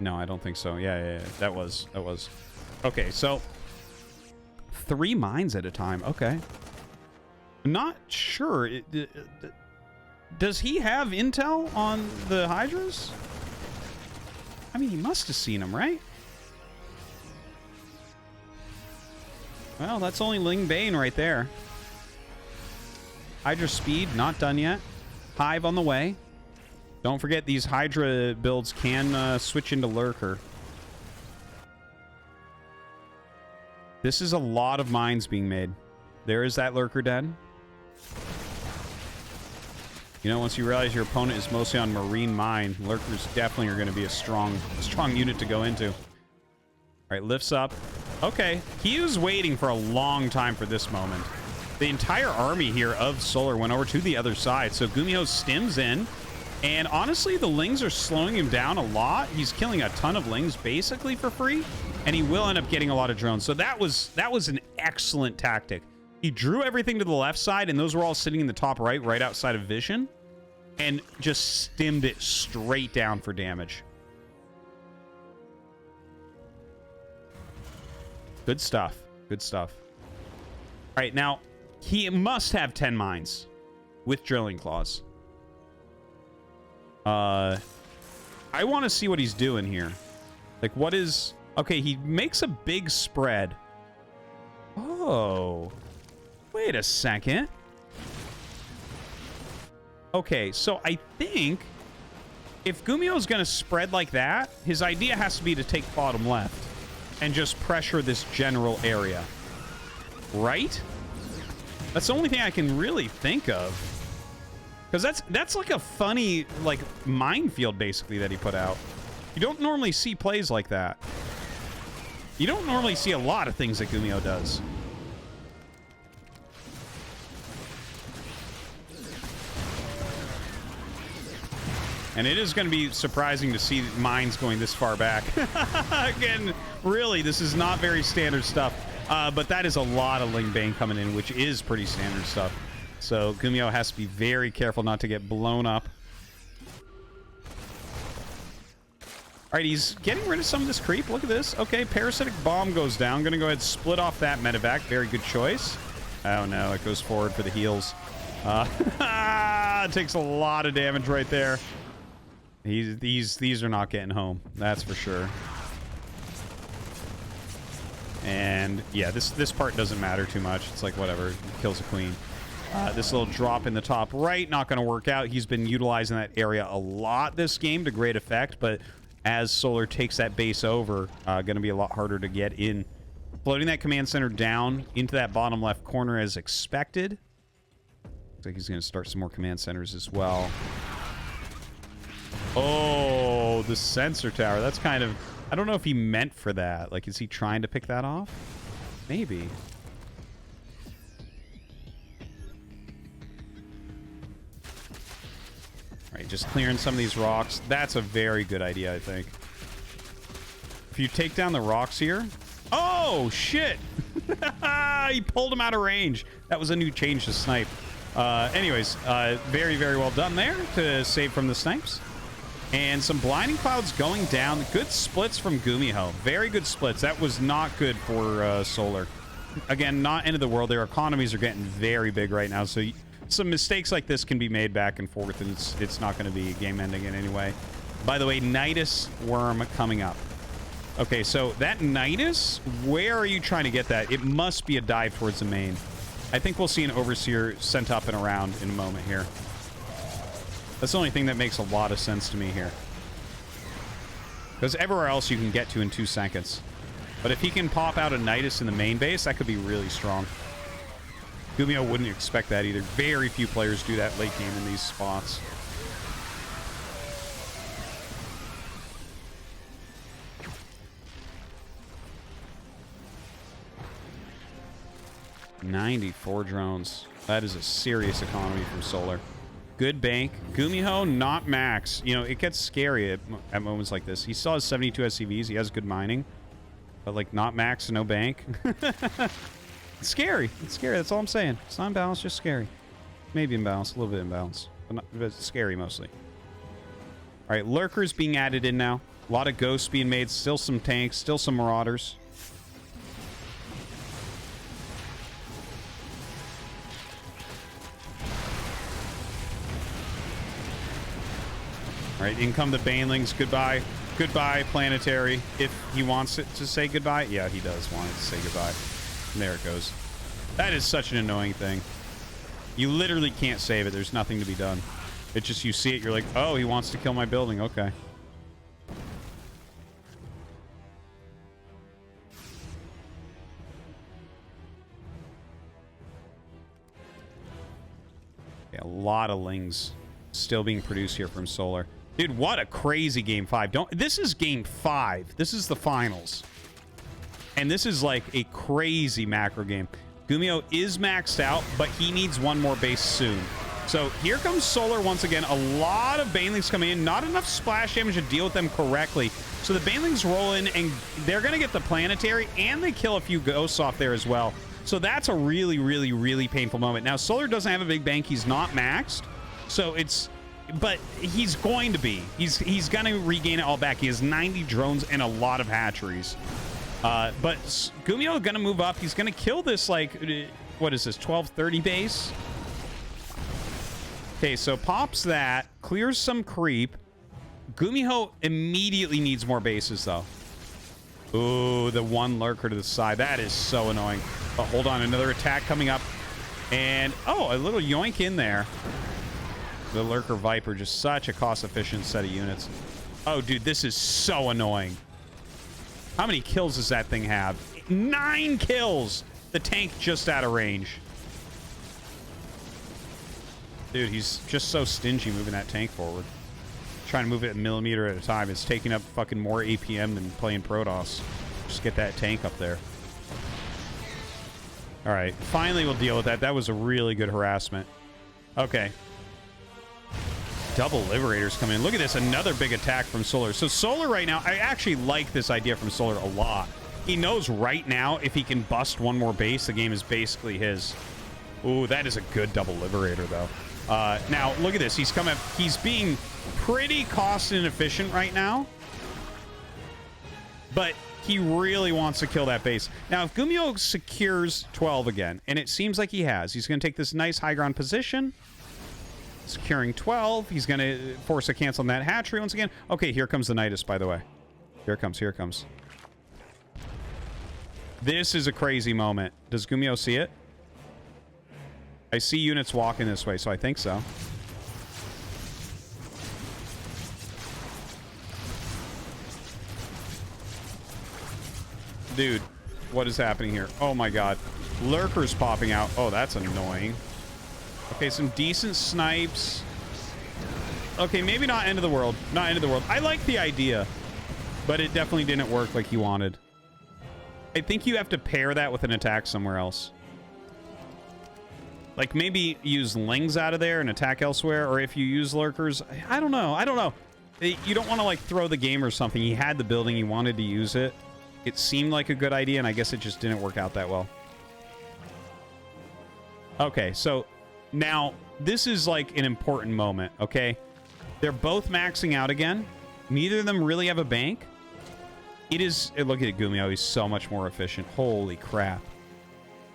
No, I don't think so. Yeah, that was. Okay, so 3 mines at a time. Okay. Not sure. Does he have intel on the Hydras? I mean, he must have seen them, right? Well, that's only Lingbane right there. Hydra speed, not done yet. Hive on the way. Don't forget, these Hydra builds can switch into Lurker. This is a lot of mines being made. There is that Lurker Den. You know, once you realize your opponent is mostly on Marine Mine, Lurkers definitely are going to be a strong unit to go into. All right, lifts up. Okay, he was waiting for a long time for this moment. The entire army here of Solar went over to the other side, so Gumiho stims in. And honestly, the Lings are slowing him down a lot. He's killing a ton of Lings basically for free, and he will end up getting a lot of drones. So that was an excellent tactic. He drew everything to the left side, and those were all sitting in the top right outside of vision, and just stemmed it straight down for damage. Good stuff. Good stuff. All right, now, he must have 10 mines with Drilling Claws. I want to see what he's doing here. Like, what is... Okay, he makes a big spread. Oh. Wait a second. Okay, so I think if Gumiho is going to spread like that, his idea has to be to take bottom left and just pressure this general area. Right? That's the only thing I can really think of. Because that's like a funny, like, minefield, basically, that he put out. You don't normally see plays like that. You don't normally see a lot of things that Gumiho does. And it is going to be surprising to see mines going this far back. Again, really, this is not very standard stuff. But that is a lot of Ling Bane coming in, which is pretty standard stuff. So Gumiho has to be very careful not to get blown up. All right, he's getting rid of some of this creep. Look at this. Okay, Parasitic Bomb goes down. Going to go ahead and split off that medevac. Very good choice. Oh, no, it goes forward for the heals. It takes a lot of damage right there. These are not getting home. That's for sure. And yeah, this part doesn't matter too much. It's like whatever, kills a queen. This little drop in the top right, not going to work out. He's been utilizing that area a lot this game to great effect, but as Solar takes that base over, going to be a lot harder to get in. Floating that command center down into that bottom left corner as expected. Looks like he's going to start some more command centers as well. Oh, the sensor tower. That's kind of... I don't know if he meant for that. Like, is he trying to pick that off? Maybe. All right, just clearing some of these rocks. That's a very good idea, I think. If you take down the rocks here... Oh, shit! He pulled him out of range. That was a new change to snipe. Anyways, very, very well done there to save from the snipes. And some blinding clouds going down. Good splits from Gumiho. Very good splits. That was not good for Solar. Again, not end of the world. Their economies are getting very big right now. So some mistakes like this can be made back and forth, and it's not going to be game ending in any way. By the way, Nidus Worm coming up. Okay, so that Nidus, where are you trying to get that? It must be a dive towards the main. I think we'll see an Overseer sent up and around in a moment here. That's the only thing that makes a lot of sense to me here. Because everywhere else you can get to in 2 seconds. But if he can pop out a Nidus in the main base, that could be really strong. Gumiho wouldn't expect that either. Very few players do that late game in these spots. $94 drones. That is a serious economy from Solar. Good bank. Gumiho, not max. You know, it gets scary at moments like this. He still has 72 SCVs. He has good mining. But, like, not max, no bank. It's scary. It's scary. That's all I'm saying. It's not imbalanced, just scary. Maybe imbalanced. A little bit imbalanced. But scary, mostly. All right, Lurkers being added in now. A lot of ghosts being made. Still some tanks. Still some Marauders. All right, in come the Banelings. Goodbye. Goodbye, Planetary. If he wants it to say goodbye. Yeah, he does want it to say goodbye. And there it goes. That is such an annoying thing. You literally can't save it. There's nothing to be done. It's just you see it, you're like, oh, he wants to kill my building. Okay. Okay, a lot of Lings still being produced here from Solar. Dude, what a crazy game 5. This is game 5. This is the finals. And this is like a crazy macro game. Gumiho is maxed out, but he needs one more base soon. So here comes Solar once again. A lot of Banelings coming in. Not enough splash damage to deal with them correctly. So the Banelings roll in, and they're going to get the Planetary, and they kill a few ghosts off there as well. So that's a really, really, really painful moment. Now, Solar doesn't have a big bank. He's not maxed. So it's... But he's going to be. He's going to regain it all back. He has 90 drones and a lot of hatcheries. But Gumiho is going to move up. He's going to kill this, like, what is this, 1230 base? Okay, so pops that, clears some creep. Gumiho immediately needs more bases, though. Ooh, the one Lurker to the side. That is so annoying. But hold on, another attack coming up. And, oh, a little yoink in there. The Lurker Viper, just such a cost-efficient set of units. Oh, dude, this is so annoying. How many kills does that thing have? 9 kills! The tank just out of range. Dude, he's just so stingy moving that tank forward. Trying to move it a millimeter at a time. It's taking up fucking more APM than playing Protoss. Just get that tank up there. Alright, finally we'll deal with that. That was a really good harassment. Okay. Double Liberators come in. Look at this, another big attack from Solar. So Solar right now, I actually like this idea from Solar a lot. He knows right now if he can bust one more base, the game is basically his. Ooh, that is a good double Liberator, though. Now, look at this. He's coming. He's being pretty cost inefficient right now. But he really wants to kill that base. Now, if Gumiho secures 12 again, and it seems like he has, he's going to take this nice high ground position. Securing 12. He's going to force a cancel on that hatchery once again. Okay, here comes the Nidus, by the way. Here it comes. Here it comes. This is a crazy moment. Does Gumiho see it? I see units walking this way, so I think so. Dude, what is happening here? Oh my god. Lurkers popping out. Oh, that's annoying. Okay, some decent snipes. Okay, maybe not end of the world. Not end of the world. I like the idea, but it definitely didn't work like he wanted. I think you have to pair that with an attack somewhere else. Like, maybe use Lings out of there and attack elsewhere, or if you use Lurkers, I don't know. I don't know. You don't want to, like, throw the game or something. He had the building. He wanted to use it. It seemed like a good idea, and I guess it just didn't work out that well. Okay, so now this is, like, an important moment, okay? They're both maxing out again. Neither of them really have a bank. It is... Look at Gumiho. He's so much more efficient. Holy crap.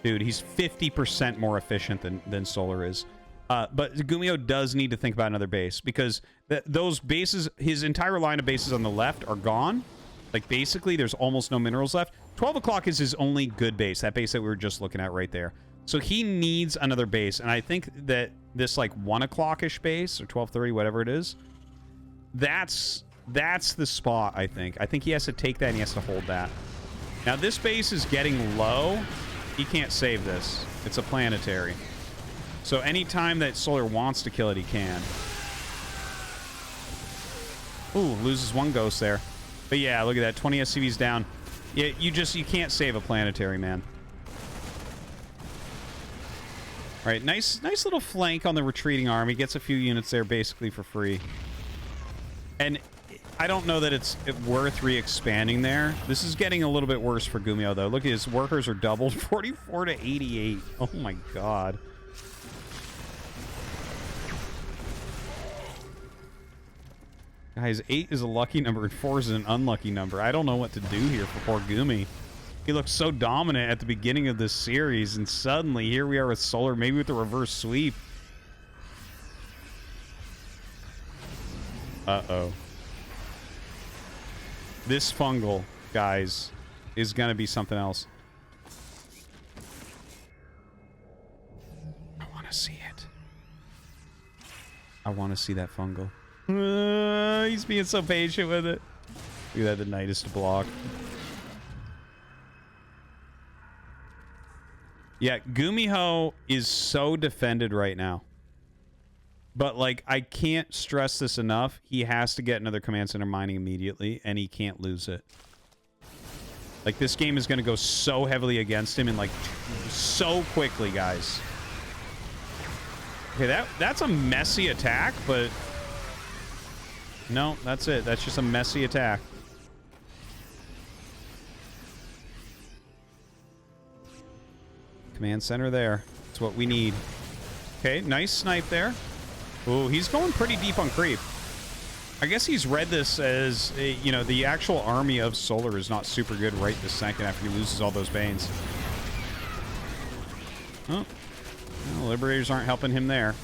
Dude, he's 50% more efficient than Solar is. But Gumiho does need to think about another base, because those bases, his entire line of bases on the left are gone. Like, basically, there's almost no minerals left. 12 o'clock is his only good base, that base that we were just looking at right there. So he needs another base, and I think that this, like, 1 o'clock-ish base, or 12:30, whatever it is, that's the spot, I think. I think he has to take that, and he has to hold that. Now, this base is getting low. He can't save this. It's a planetary. So anytime that Solar wants to kill it, he can. Ooh, loses one ghost there. But yeah, look at that. 20 SCVs down. Yeah, you can't save a planetary, man. All right, nice little flank on the retreating army. Gets a few units there basically for free. And I don't know that it's worth re-expanding there. This is getting a little bit worse for Gumiho, though. Look at his workers are doubled. 44 to 88. Oh, my God. Guys, 8 is a lucky number and 4 is an unlucky number. I don't know what to do here for poor Gumi. He looked so dominant at the beginning of this series, and suddenly here we are with Solar, maybe with the reverse sweep. Uh-oh. This fungal, guys, is going to be something else. I want to see it. I want to see that fungal. He's being so patient with it. Look at that, the Nidus to block. Yeah, Gumiho is so defended right now. But, like, I can't stress this enough. He has to get another command center mining immediately, and he can't lose it. Like, this game is going to go so heavily against him and, like, so quickly, guys. Okay, that's a messy attack, but... No, that's it. That's just a messy attack. Command center there. That's what we need. Okay, nice snipe there. Ooh, he's going pretty deep on creep. I guess he's read this as, you know, the actual army of Solar is not super good right this second after he loses all those Banes. Oh, well, Liberators aren't helping him there.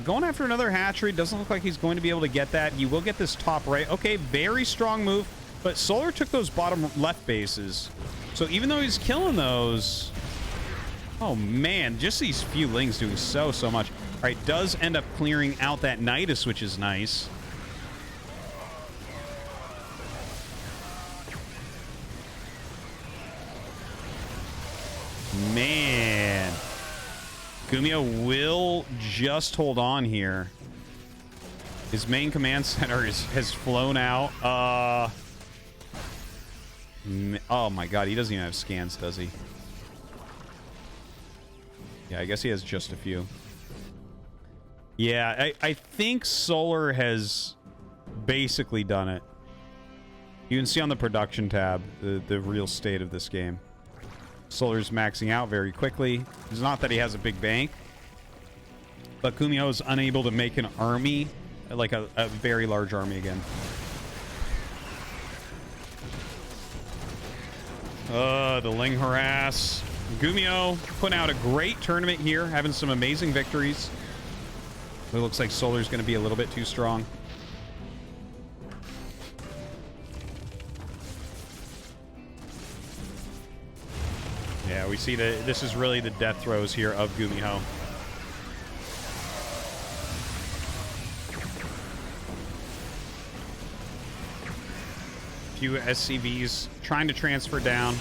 Going after another hatchery. Doesn't look like he's going to be able to get that. You will get this top right. Okay, very strong move. But Solar took those bottom left bases. So even though he's killing those, Oh, man. Just these few Lings doing so much. All right, does end up clearing out that Nidus, which is nice. Man. Gumiho will just hold on here. His main command center has flown out. Oh my god, he doesn't even have scans, does he? Yeah, I guess he has just a few. Yeah, I think Solar has basically done it. You can see on the production tab the real state of this game. Solar's maxing out very quickly. It's not that he has a big bank, but Gumiho is unable to make an army, like a very large army again. The Ling harass. Gumiho putting out a great tournament here, having some amazing victories. It looks like Solar's going to be a little bit too strong. Yeah, we see that this is really the death throes here of Gumiho. Few SCVs trying to transfer down.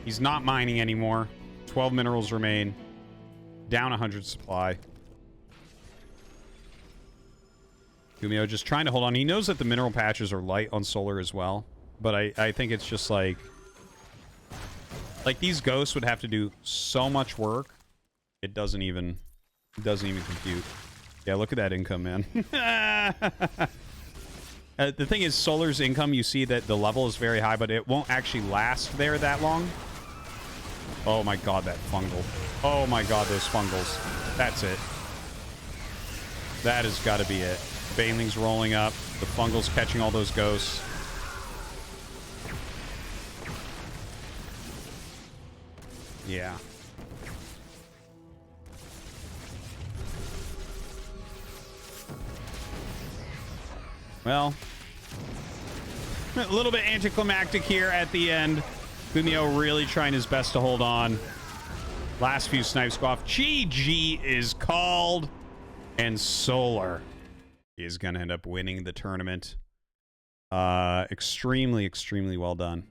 He's not mining anymore. 12 minerals remain. Down 100 supply. Gumiho just trying to hold on. He knows that the mineral patches are light on Solar as well. But I think it's just like these ghosts would have to do so much work. It doesn't even compute. Yeah, look at that income, man. The thing is, Solar's income, you see that the level is very high, but it won't actually last there that long. Oh my god, that fungal. Oh my god, those fungals. That's it. That has got to be it. Baneling's rolling up. The fungal's catching all those ghosts. Yeah. Well, a little bit anticlimactic here at the end. Gumiho really trying his best to hold on. Last few snipes go off. GG is called. And Solar is going to end up winning the tournament. Extremely, extremely well done.